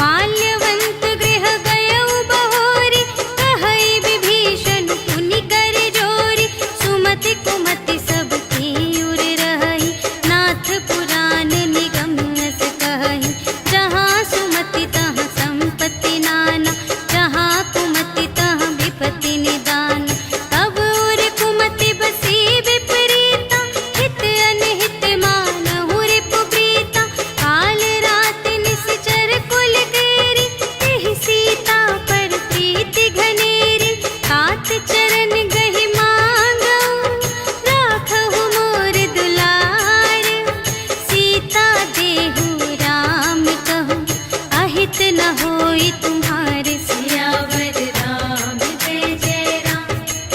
माल्यवंत गृह गयउ बहोरी कहई विभीषण पुनि कर जोरी सुमति कुमति सब की उर रही नाथ पुराण निगम अस कहई जहाँ सुमति तहाँ संपत्ति नाना जहाँ कुमति तहाँ विपत्ति निदान तब उर कुमति बसी विपरीता हित अनहित मानहु रिपु प्रीता काल रात निश्चर कुल केरी तेहि सीता पर प्रीति घनेरी तात चरण गहि मांगऊ राखहु मोर दुलार सीता देहु राम कहूँ अहित न होई तुम्हारे सियावर राम जय जय राम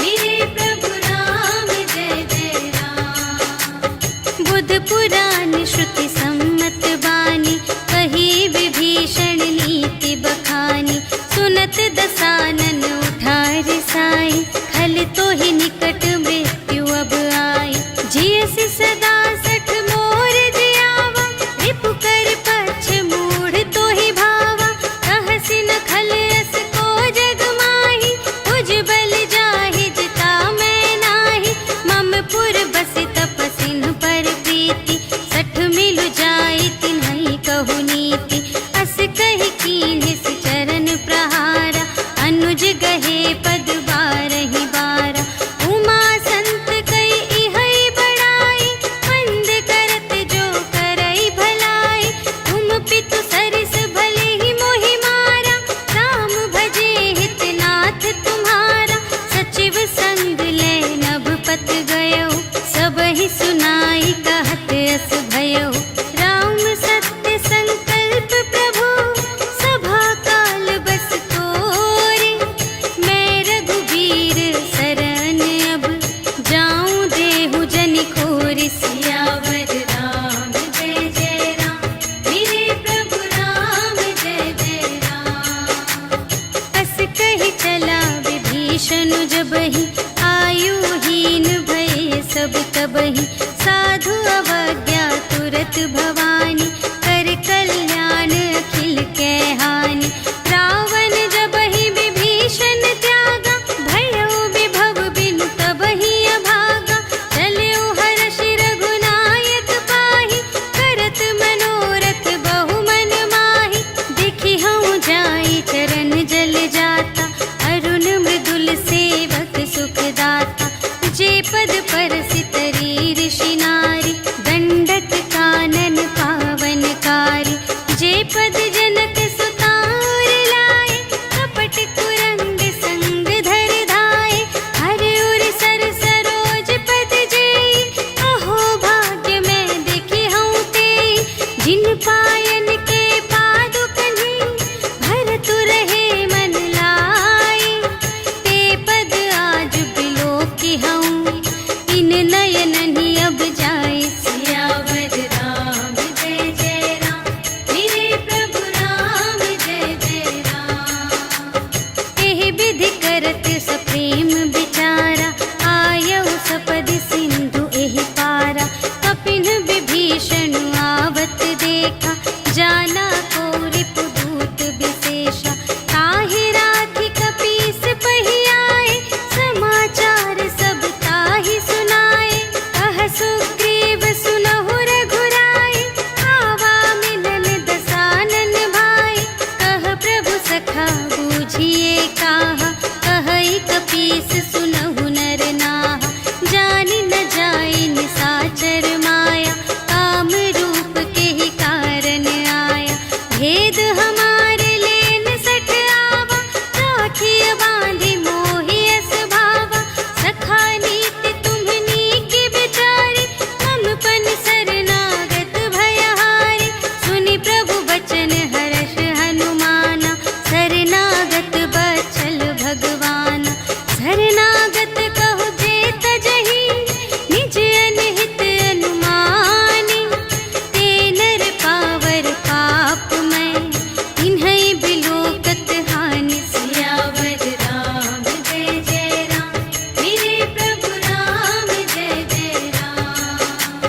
मेरे प्रभु राम जय जय राम। बुध पुराण श्रुति सम्मत बानी कही विभीषण नीति बखानी सुनत दसानन उठार साई खल तो ही निकट मृत्यु अब आई जियसि सदा सठ मोर जियावा रिपु कर पक्ष मूढ़ तो ही भावा कहसि न खल अस को जग माही तुझ बल जाहि जिता मैं नाही मम पुर बसि तपसिन पर प्रीति सठ मिलु जाई तिन्हई कहु नीति अस कहि कीन्हिस चरण प्रहारा अनुज गहे पद बारहि बारा उमा संत कई इहै बड़ाई मंद करत जो करई भलाई तुम पितु सरिस भले ही मोहि मारा राम भजे हित नाथ तुम्हारा सचिव संग ले नभ पत गयो सबहि सुनाई कहत अस भयो राम सत्य संकल्प प्रभु सभा काल बस तोरे मैं रघुबीर शरण अब जाऊं देहु जनि खोरि सियावर राम जय जय राम मेरे प्रभु राम जय जय राम। अस कहि चला विभीषण जबहि आयुहीन भये सब तबहि साधु अवज्ञा तुरत भवानी कर कल्याण अखिल के हानि रावण जबहि विभीषण त्यागा भयो विभव बिनु तबहि अभागा चलयो हर्षि रघुनायक पाहि करत मनोरथ बहु मन माहि देखि हऊँ जाई चरण जल जाता अरुण मृदुल सेवक सुखदाता जे पद पर सितरी ऋषि नारी दंडक कानन कथा बूझिए काहा, कहई कपीस सुनहु नर नाहा। जानि न जाई निसाचर माया, काम रूप के ही कारण आया। भेद हमारे लेन सठ आवा, राखिय बांधि मोहि अस भावा। सखा नीति तुम्हनी के बिचारी, ममपन शरणागत भयहारी। सुनि प्रभु बचन हर्ष हनुमाना, शरणागत बचल भगवान। शरणागत कहु जे तजहि, निज अनहित अनुमानी। ते नर पावर पाप मैं, तिन्है बिलोकत हानि। सियावर राम जय जय राम, मेरे प्रभु राम जय जय राम।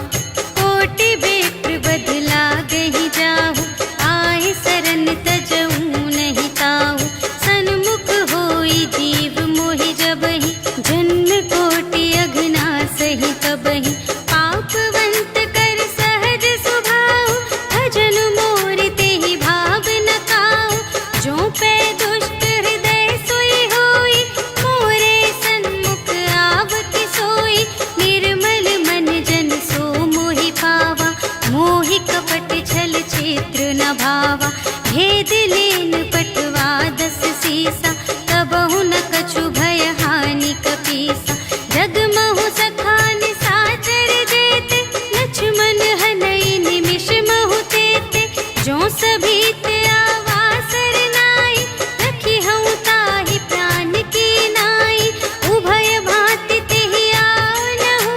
कोटि बेप्र बदला गहि जाहु, आए सरन तजऊ नहीं ताहु। सन्मुख होई जीव मोहि जबहि, जन्म कोटि अघना सही तबहि। पापवंत कर सहज सुभाहु, भजन मोर तेहि भाव न काहु। जो पै दुष्ट हृदय सोई होई, मोरे सन्मुख आवति सोई। निर्मल मन जन सो मोहि पावा, मोहि कपट छल क्षेत्र न भावा। भेद लेन पटवा दस सीसा, तबहु न कछु भय हानि कपीसा। जगमहु सखा निसाचर जेते, लक्ष्मण हनई निमिष महु तेते। जो सभीत आवा सरनाई, रखी हऊँ ताहि प्राण की नाई। उभय भांति तेहि आनहु,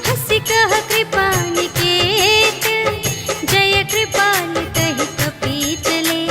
हँसि कह कृपा निकेत। जय कृपाल कहि कपी चले,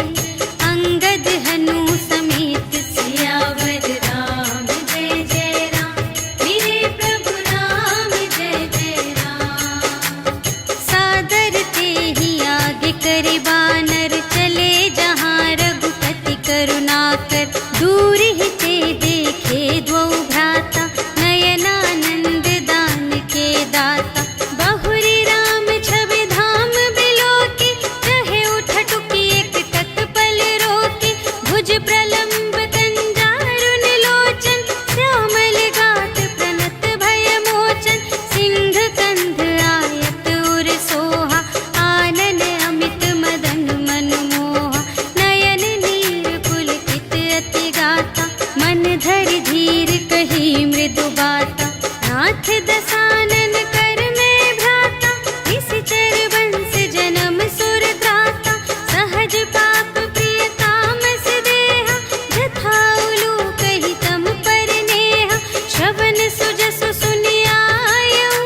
अंगद हनु समेत। सियावर राम जय जय राम, मेरे प्रभु राम जय जय राम। सादर तेहि आगे करे बानर, चले जहाँ रघुपति करुणाकर। दूर ही ते देखे द्वौ भ्राता, नयनानंद दान के दाता। बहुरी राम छवि धाम बिलोके, रहे उठ टुकी एक टक पल रोके। भुज प्रलंब कंजारुन लोचन, श्यामल गात प्रणत भय मोचन। सिंह कंध आयत उर सोहा, आनन अमित मदन मनमोहा। नयन नीर पुलकित अति गाता, मन धरि धीर कही मृदु बाता। नाथ दसानन कर में भ्राता, निश्चर वंश जन्म सुर त्राता। सहज पाप प्रिय तामस देहा, जथा उलूक ही तम पर नेहा। श्रवण सुजसु सुनि आयऊ,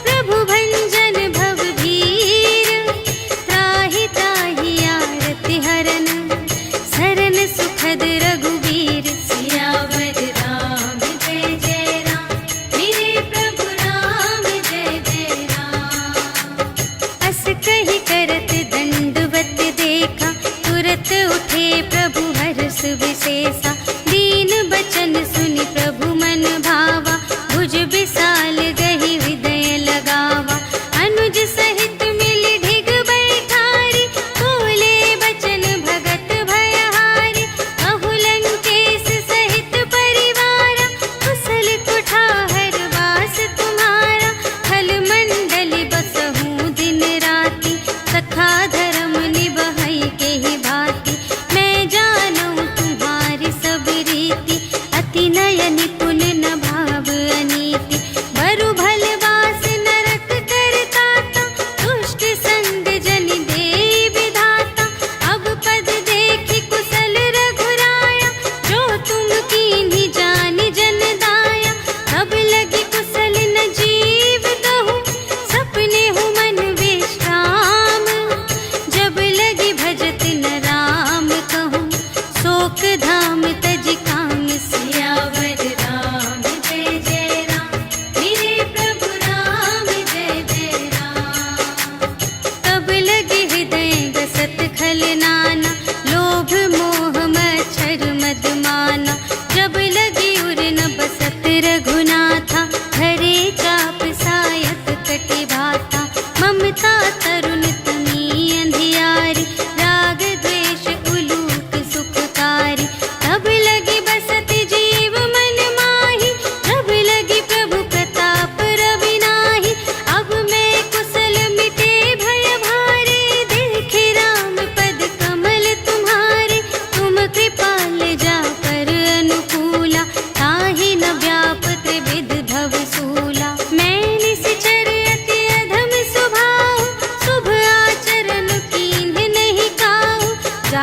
प्रभु भंजन भव भीर। त्राहि ताहि आरति हरन, सरन सुखद रघुवीर। सियावर राम जय जय राम, मेरे प्रभु राम जय जय राम। अस कहि करत दंडवत देखा, तुरत उठे प्रभु हर्ष विशेषा। दीन बचन सुनि प्रभु मन भावा, भुज विशाल गहि हृदय लगावा। अनुज सहित मिलि ढिग बैठारी, बोले बचन भगत भयहारी। कहु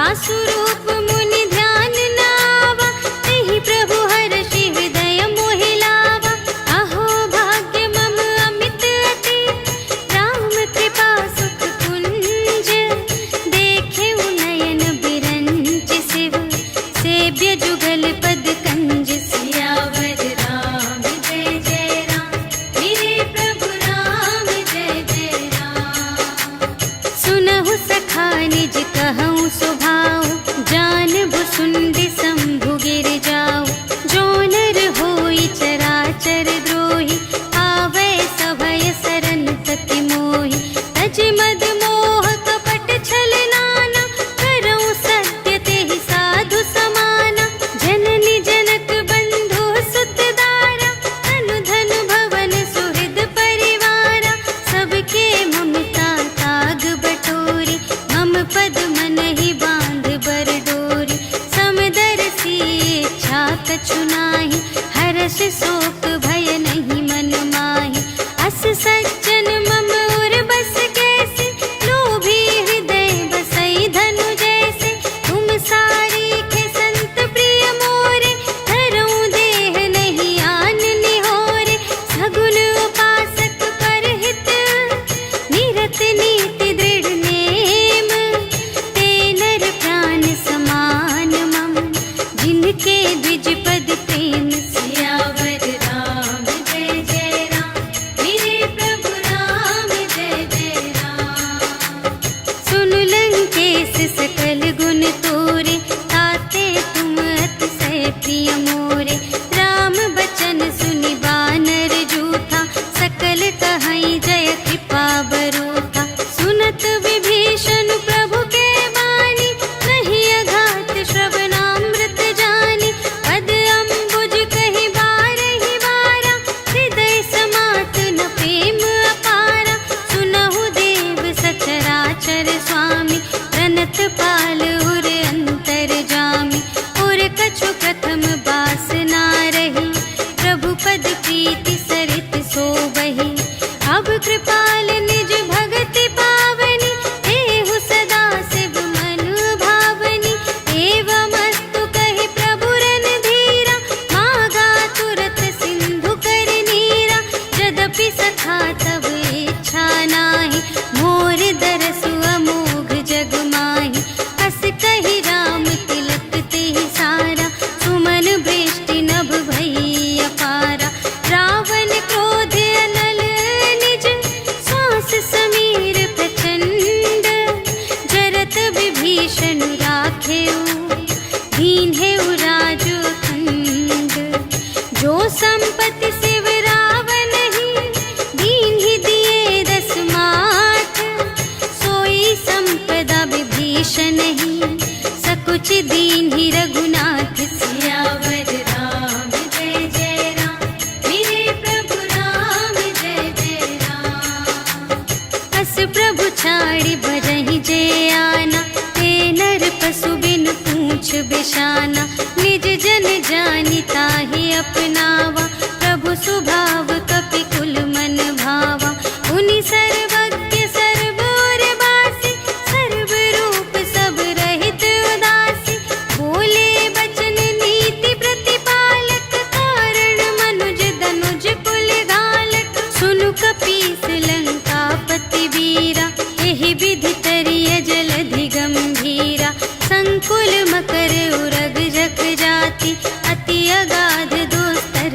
जासु रूप मुनि ध्यान न आवा, तेहि प्रभु हर्षि हृदय मोहि लावा। अहो भाग्य मम अमित अति, राम कृपा सुख कुंज। देखे नयन बिरंच शिव, सेव्य जुगल पद कंज। सियावर राम जय जय राम, मेरे प्रभु राम जय जय राम। सुनहु सखा निज कहऊँ स्वभाव, जानबु सुंदि शंभु गिर जाऊ। जो नर होई चराचर द्रोही, आवे सभय सरन तति मोहि। तज मद मोह कपट छल नाना, करऊँ सत्य तेहि साधु समाना। जननी जनक बंधु सुत दारा, तनु धन भवन सुहृद परिवारा। सबके ममता ताग बटोरी, मम पद मन ही बांध बर डोरी। समदर्शी इच्छा कछु नाहि, हर्ष शोक भय नहीं मन माहि। अस सज्जन मम उर बस कैसे, लोभी हृदय बसई धनु जैसे। तुम सारीखे संत प्रिय मोरे, धरऊँ देह नहीं आन निहोरे। सगुन उपासक परहित, निरत नीति दृढ़ नेम। ते नर प्राण समान मम, जिनके द्विज पद प्रेम। सियावर राम जय जय राम, मेरे प्रभु राम जय जय राम। सुन लंकेश सकल गुण तोरे, ताते तुम अतिशय प्रिय मोरे। राम बचन सुनि बानर जूठा, सकल कहई जय कृपा बरूठा। सुनत विभीषण प्रभु के बानी, नहीं अघात श्रवणामृत जानी। पद अम्बुज कहि बारहि बारा, हृदय समात न प्रेम अपारा। सुनहु देव सचराचर स्वामी, प्रणत पाल उर अंतर जामी। उर कछु प्रथम बासना रही, प्रभु पद प्रीति सरित सोबहि। अब कृपाल निज भगति पावनी, देहु सदा शिव मन भावनी। एवमस्तु कहि प्रभु रणधीरा, मागा तुरत सिंधु कर नीरा। यद्यपि सखा तब इच्छा नाही, मोर दरसु अमोघ जग माहि। अस कहि राम तिलक तेहि सारा, सुमन वृष्टि नभ भई अपारा। रावण क्रोध अनल निज, श्वास समीर प्रचंड। जरत विभीषण राखेउ, दीन्हेउ राजु अखंड। जो संपत्ति शिव रावण ही, दीन्हि दिए दस माठ। सोई संपदा विभीषण ही, सकुच दीन्हि रघुनाथ। सियावर राम जय जय राम, मेरे प्रभु राम जय जय राम। अस प्रभु छाड़ि भजहि जे आना, ते नर पशु बिन पूछ बिशाना। निज जन जानि ताहि अपनावा, प्रभु स्वभाव कपि कुल मन भावा। उनि सर्वज्ञ सर्व और बासी, सर्व रूप सब रहित उदासी। बोले बचन नीति प्रतिपालक, कारण मनुज धनुज कुल घालक। सुनु कपीस लंकापति वीरा, एहि विधि तरिय जलधि गंभीरा। संकुल मकर उरग जख जाति, अति अगाध दोस्तर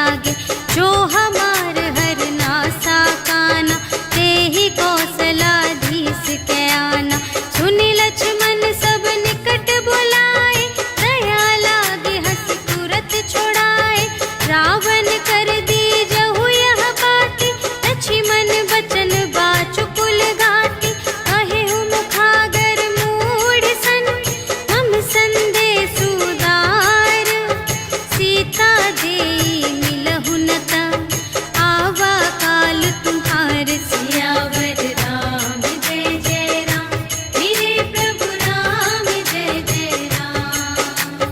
त्यागे। जो हमार हर नासा काना, ते ही कौशलाधीश के आना। सुनि लक्ष्मण सब निकट बुलाए, दया लागे हंस तुरत छोड़ाए। रावण कर दी जहु यह बाती, लक्ष्मण बचन बाचुकुल घाटी। कहे मुखागर मूढ़ सन, मम संदेश उदार। सीता देई मिलहु न तब, आवा काल तुम्हार। सियावर राम जय जय राम, मेरे प्रभु राम जय जय राम।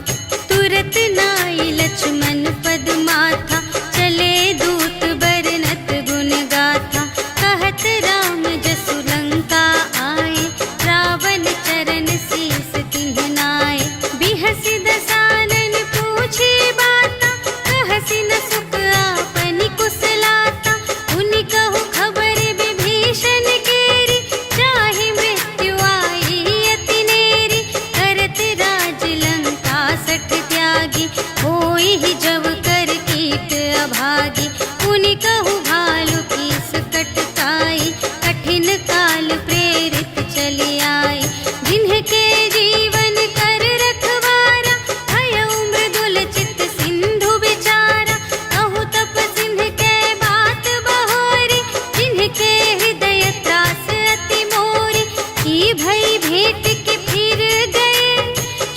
तुरत नाई लक्ष्मण पद माथा, चले दूत बरनत गुण गाथा। कहत राम जसु लंका आए, रावण चरण शीस तिन्ह नाए। बिहसि दसानन पूछे बाता, कहसि न सुख आपनि कुशलाता। उनि कहु खबर विभीषण केरी, जाहि मृत्यु आई अति नेरी। करत राज लंका सठ त्यागी, होई ही जब कर कीट अभागी। उनि कहु भालु कीस कटकाई, कठिन काल प्रेरित चली आई। जिन्हके जीवन कर रखवारा, भयउ मृदुल चित सिंधु विचारा। कहु तप सिंह के बात बहोरी, जिन्हके हृदय त्रास अति मोरी। की भई भेंट के फिर गए,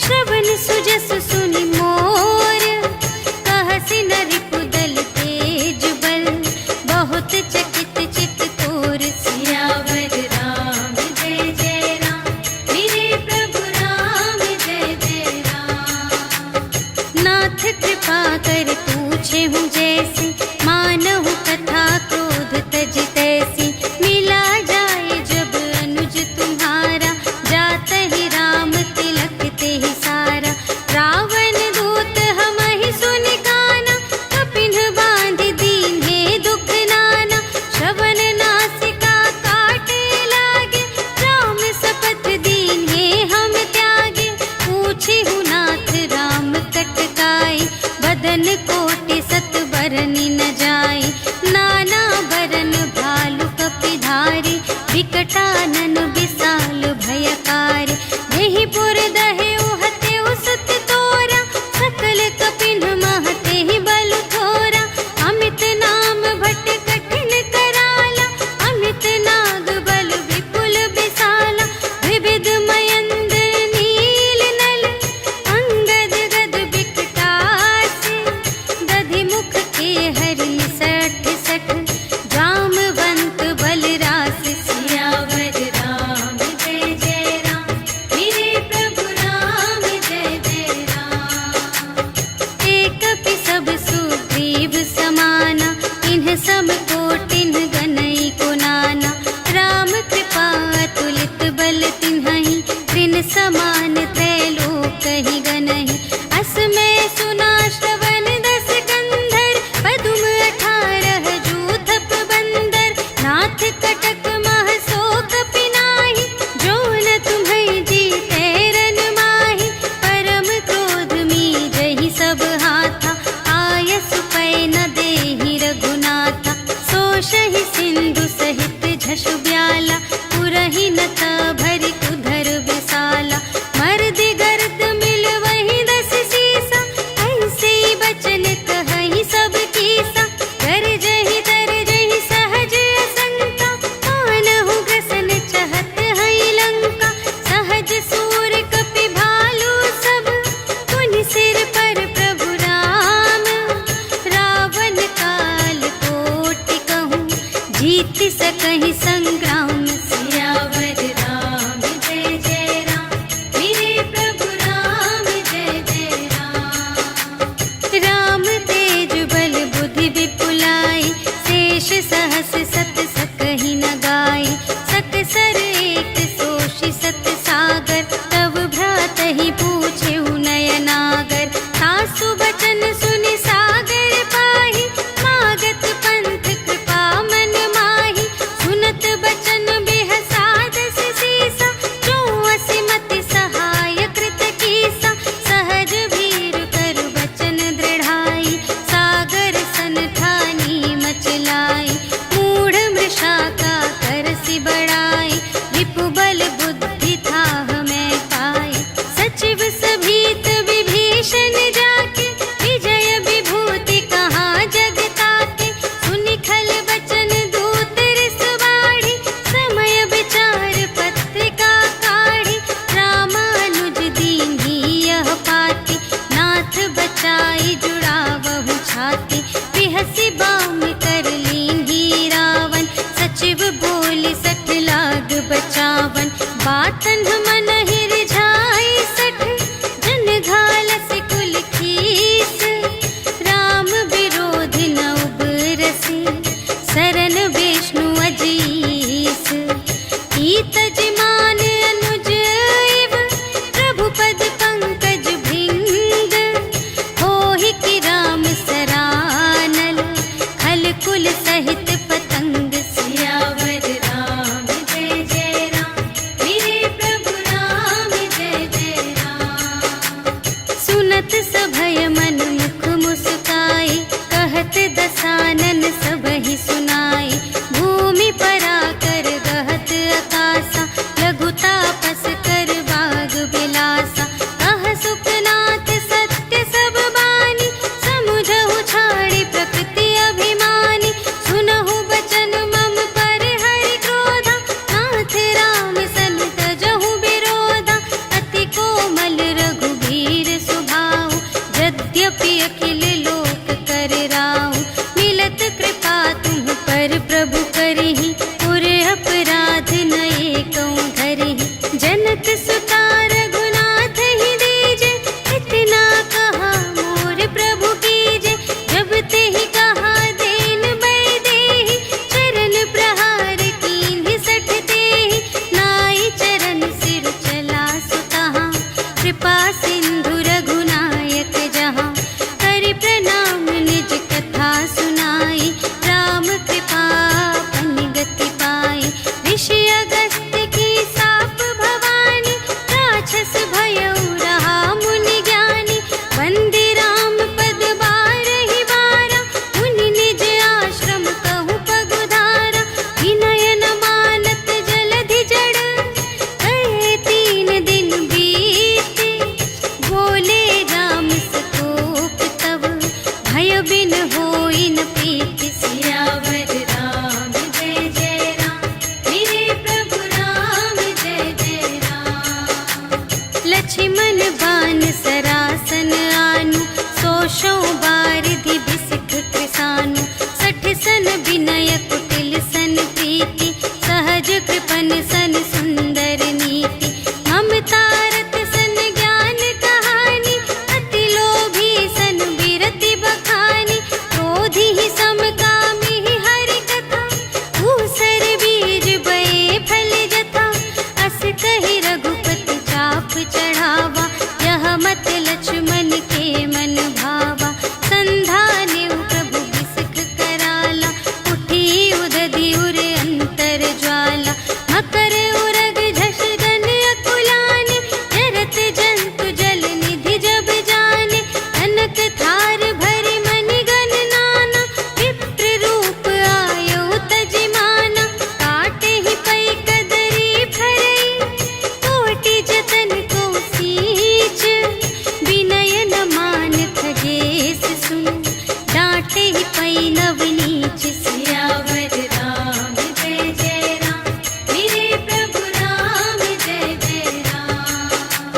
श्रवण सुजस सुनि मोर। कहसि न रिपुदल तेज बल, बहुत चकित चित तोर। सियावर राम जय जय राम, मेरे प्रभु राम जय जय राम। नाथ कृपा कर पूछे हूँ जैसी, मानहु कथा क्रोध तज तैसी। मिला जाए जब अनुज तुम्हारा, जात ही राम तिलक ते ही सारा। रावण दूत हमहि सुनि काना, कपिन बांध दीन्हे दुख नाना। श्रवण नासिका काटे लागे, राम शपथ दीन्हे हम त्यागे। पूछिहु नाथ राम कटकाई, बदन कोटि सत बरनि न जाई। नाना बरन भालु कपिधारी, विकटानन विशाल भयकारी। देहि पुर दहेउ हतेउ सुत तोरा, सकल कपिन महते ही बल थोरा। अमित नाम भट कठिन कराला, अमित नाग बल विपुल विशाला। विविध मयंद्र नील नल, अंगद गद विकटासी। दधि मुख के हरि सठ सठ, जामवंत बलरास। सियावर राम जय जय राम, मेरे प्रभु राम जय जय राम। एक कपि सब सुग्रीव समाना, इन्ह सम कोटिन्ह गनई को नाना। राम कृपा अतुलित बल तिन्हहि, त्रिन समान त्रैलोक ही गनहि। अस में सुना श्रवण दस कंधर, पदुम 18 जूथप बंदर। नाथ कटक मह शोक पिनाहि, जो न तुम्है जीते रन माहि। परम क्रोध मीजहि सब हाथा, आयसु पै न देहि रघुनाथा। सोषहि सिंधु सहित झसु ब्याला, पुरहि न भरि कुधर विशाला। मर्दि गर्द मिल वही 10 सीसा, ऐसे बचन कहहि सब कीसा। गरजहि तरजहि सहज असंका, मानहु ग्रसन चहत हई लंका। सहज सूर कपि भालु सब, पुनि सिर पर प्रभु राम। रावण काल कोटि कहूँ, जीत सकहि संग्राम। सियावर राम जय जय राम, मेरे प्रभु राम जय जय राम। राम तेज बल बुद्धि विपुलाई, शेष सहस सत सकहि न गाई। सकसर एक सोषि सत सागर, तब भ्रातहि पूछेहु नयनागर। सासु बचन सुनि सागर पाहि, मागत पंथ कृपा मन माहि। सुनत दसानन सबहि सुनाई। भूमि परा कर गहत आकासा, लघु तापस कर बाग बिलासा। कह सुखनाथ सत्य सब बानी, समुझहु छाड़ी प्रकृति अभिमानी। सुनहु बचन मम पर हरि क्रोधा, नाथ राम सन तजहु विरोधा। अति कोमल रघुबीर सुभाऊ, यद्यपि अखिल लोक कर राऊ। मिलत कृपा तुम पर प्रभु करहि, पुर अपराध नये कहूँ धरहि। जनक सुता रघुनाथ ही दीजे, इतना कहा मोर प्रभु कीजे। जब तेहि कहा देन बै देहि, चरण प्रहार कीन्हि सठ तेहि। नाई चरण सिर चला सुतहाँ, कृपा सिंधु रघुनायक जहाँ। करि प्रणाम निज कथा सुनाई, राम कृपा अपन गति पाई। ऋषि अगस्त्य की साप भवानी, राक्षस भयउ रहा मुनि ज्ञानी। वंदे राम पद बारहि बारा, मुनि निज आश्रम कहु पगुधारा। विनय न मानत जलधि जड़, कहे 3 दिन बीते। बोले राम सकोप तब, भय बिन होई न प्रीति। सियावर राम जय जय राम, मेरे प्रभु राम जय जय राम। लक्ष्मण बान सरासन आनु, सोशों बारिधि बिसिख कृसानु। 60 सन विनय कुटिल सन प्रीति, सहज कृपन सन सुंदर नीति। ममता रत सन ज्ञान कहानी, अति लोभी सन बिरति बखानी। क्रोधी ही समकामी ही हरि कथा, ऊसर बीज बये फल जथा। अस कहि रघुपति चाप चढ़ावा, यह मत लक्ष्मण के मन भावा। संधानेउ प्रभु बिसिख कराला, उठी उदधि उर अंतर ज्वाला। मकर उरग झष गन अकुलाने, जरत जंतु जल निधि जब जाने। कनक थार भरि मनि गण नाना, विप्र रूप आयउ तजि माना। काटे ही पै कदरी फरई, कोटि जतन को सींच। विनय न मान खगेस सुन, डांटे ही पै नवनीच। सियावर राम जय जय राम, मेरे प्रभु राम जय जय राम।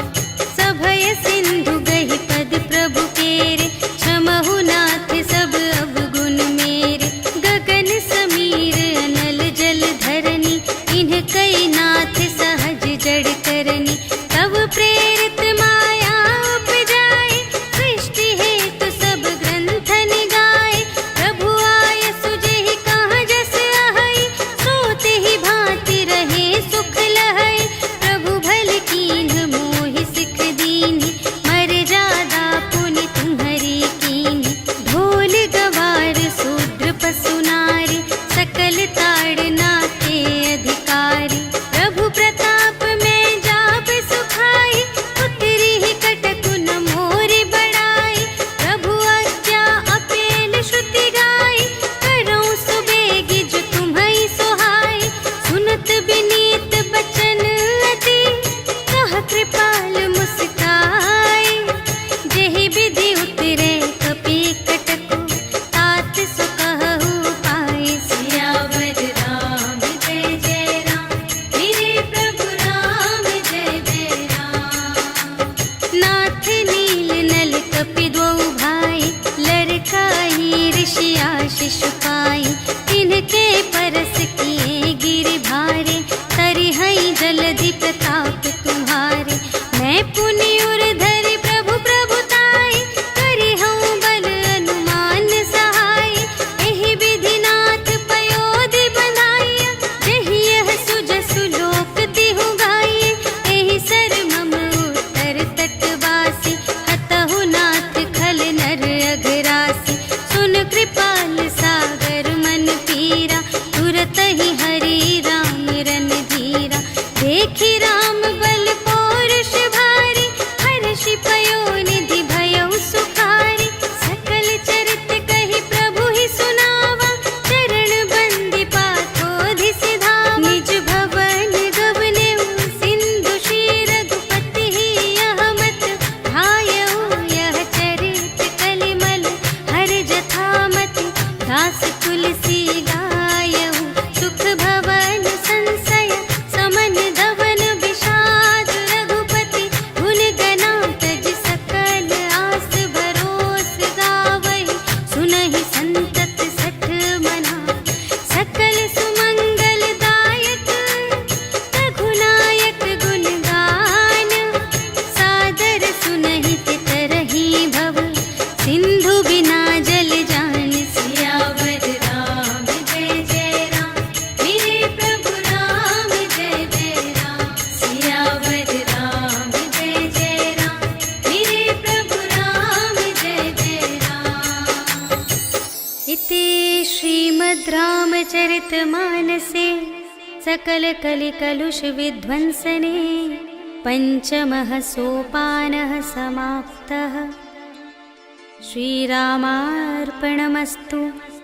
सभय सिंधु गहि पद प्रभु केरे, क्षमहु नाथ सब अवगुण मेरे। गगन समीर अनल जल धरनी, इन्ह कई नाथ सहज जड़ करनी। तब प्रेरित माया उपजाए, सृष्टि हेतु सब ग्रंथ निगाए। प्रभु आय सुजेहि कहाँ जस अहै, सोते ही भांति रहे सुख लहै। प्रभु भल कीन्ह मोहि सिख दीन्हि, मर्यादा पुनि तुम्हरी कीन्हि। ढोल गवार शूद्र पशु नारी, सकल ताड़ना के अधिकारी। प्रभु प्रताप में जाप सुखाई, उतरी ही कटकु न मोरि बड़ाई। प्रभु आज्ञा अपेल श्रुति गाई, करऊँ सुबेगी जो तुम्है सोहाई। सुनत विनीत बचन अति, कह कृपाल मुस्काई। जेहि विधि उतरे कपि कटकु, तात सो कहु पाई। सियावर राम जय जय राम, मेरे प्रभु राम जय जय राम। नाथ नील नल कपि द्वौ भाई, लरकाई ऋषि आशीष पाई। तिनके परस किए गिरि भारे, तरिहै जलधि प्रताप तुम्हारे। मैं पुनि उर धरि प्रभु प्रभुताई, करिहउँ बल अनुमान सहाय। एहि विधि नाथ पयोधि बंधाइया, जेहि यह सुजसु लोक तिहु गाइए। एहि सर मम उत्तर तटवासी, हतहु नाथ खल नर अघरासी। सुन कृपाल सागर मन पीरा, तुरत ही हरि राम रन धीरा। देखि राम बल पौरुष भारी, हर्षि पयो निधि भयउ सुखारी। सकल चरित कहि प्रभु ही श्रीमद् रामचरितमानसे सकलकलिकलुषविध्वंसने पञ्चमः सोपानः समाप्तः। श्रीरामार्पणमस्तु।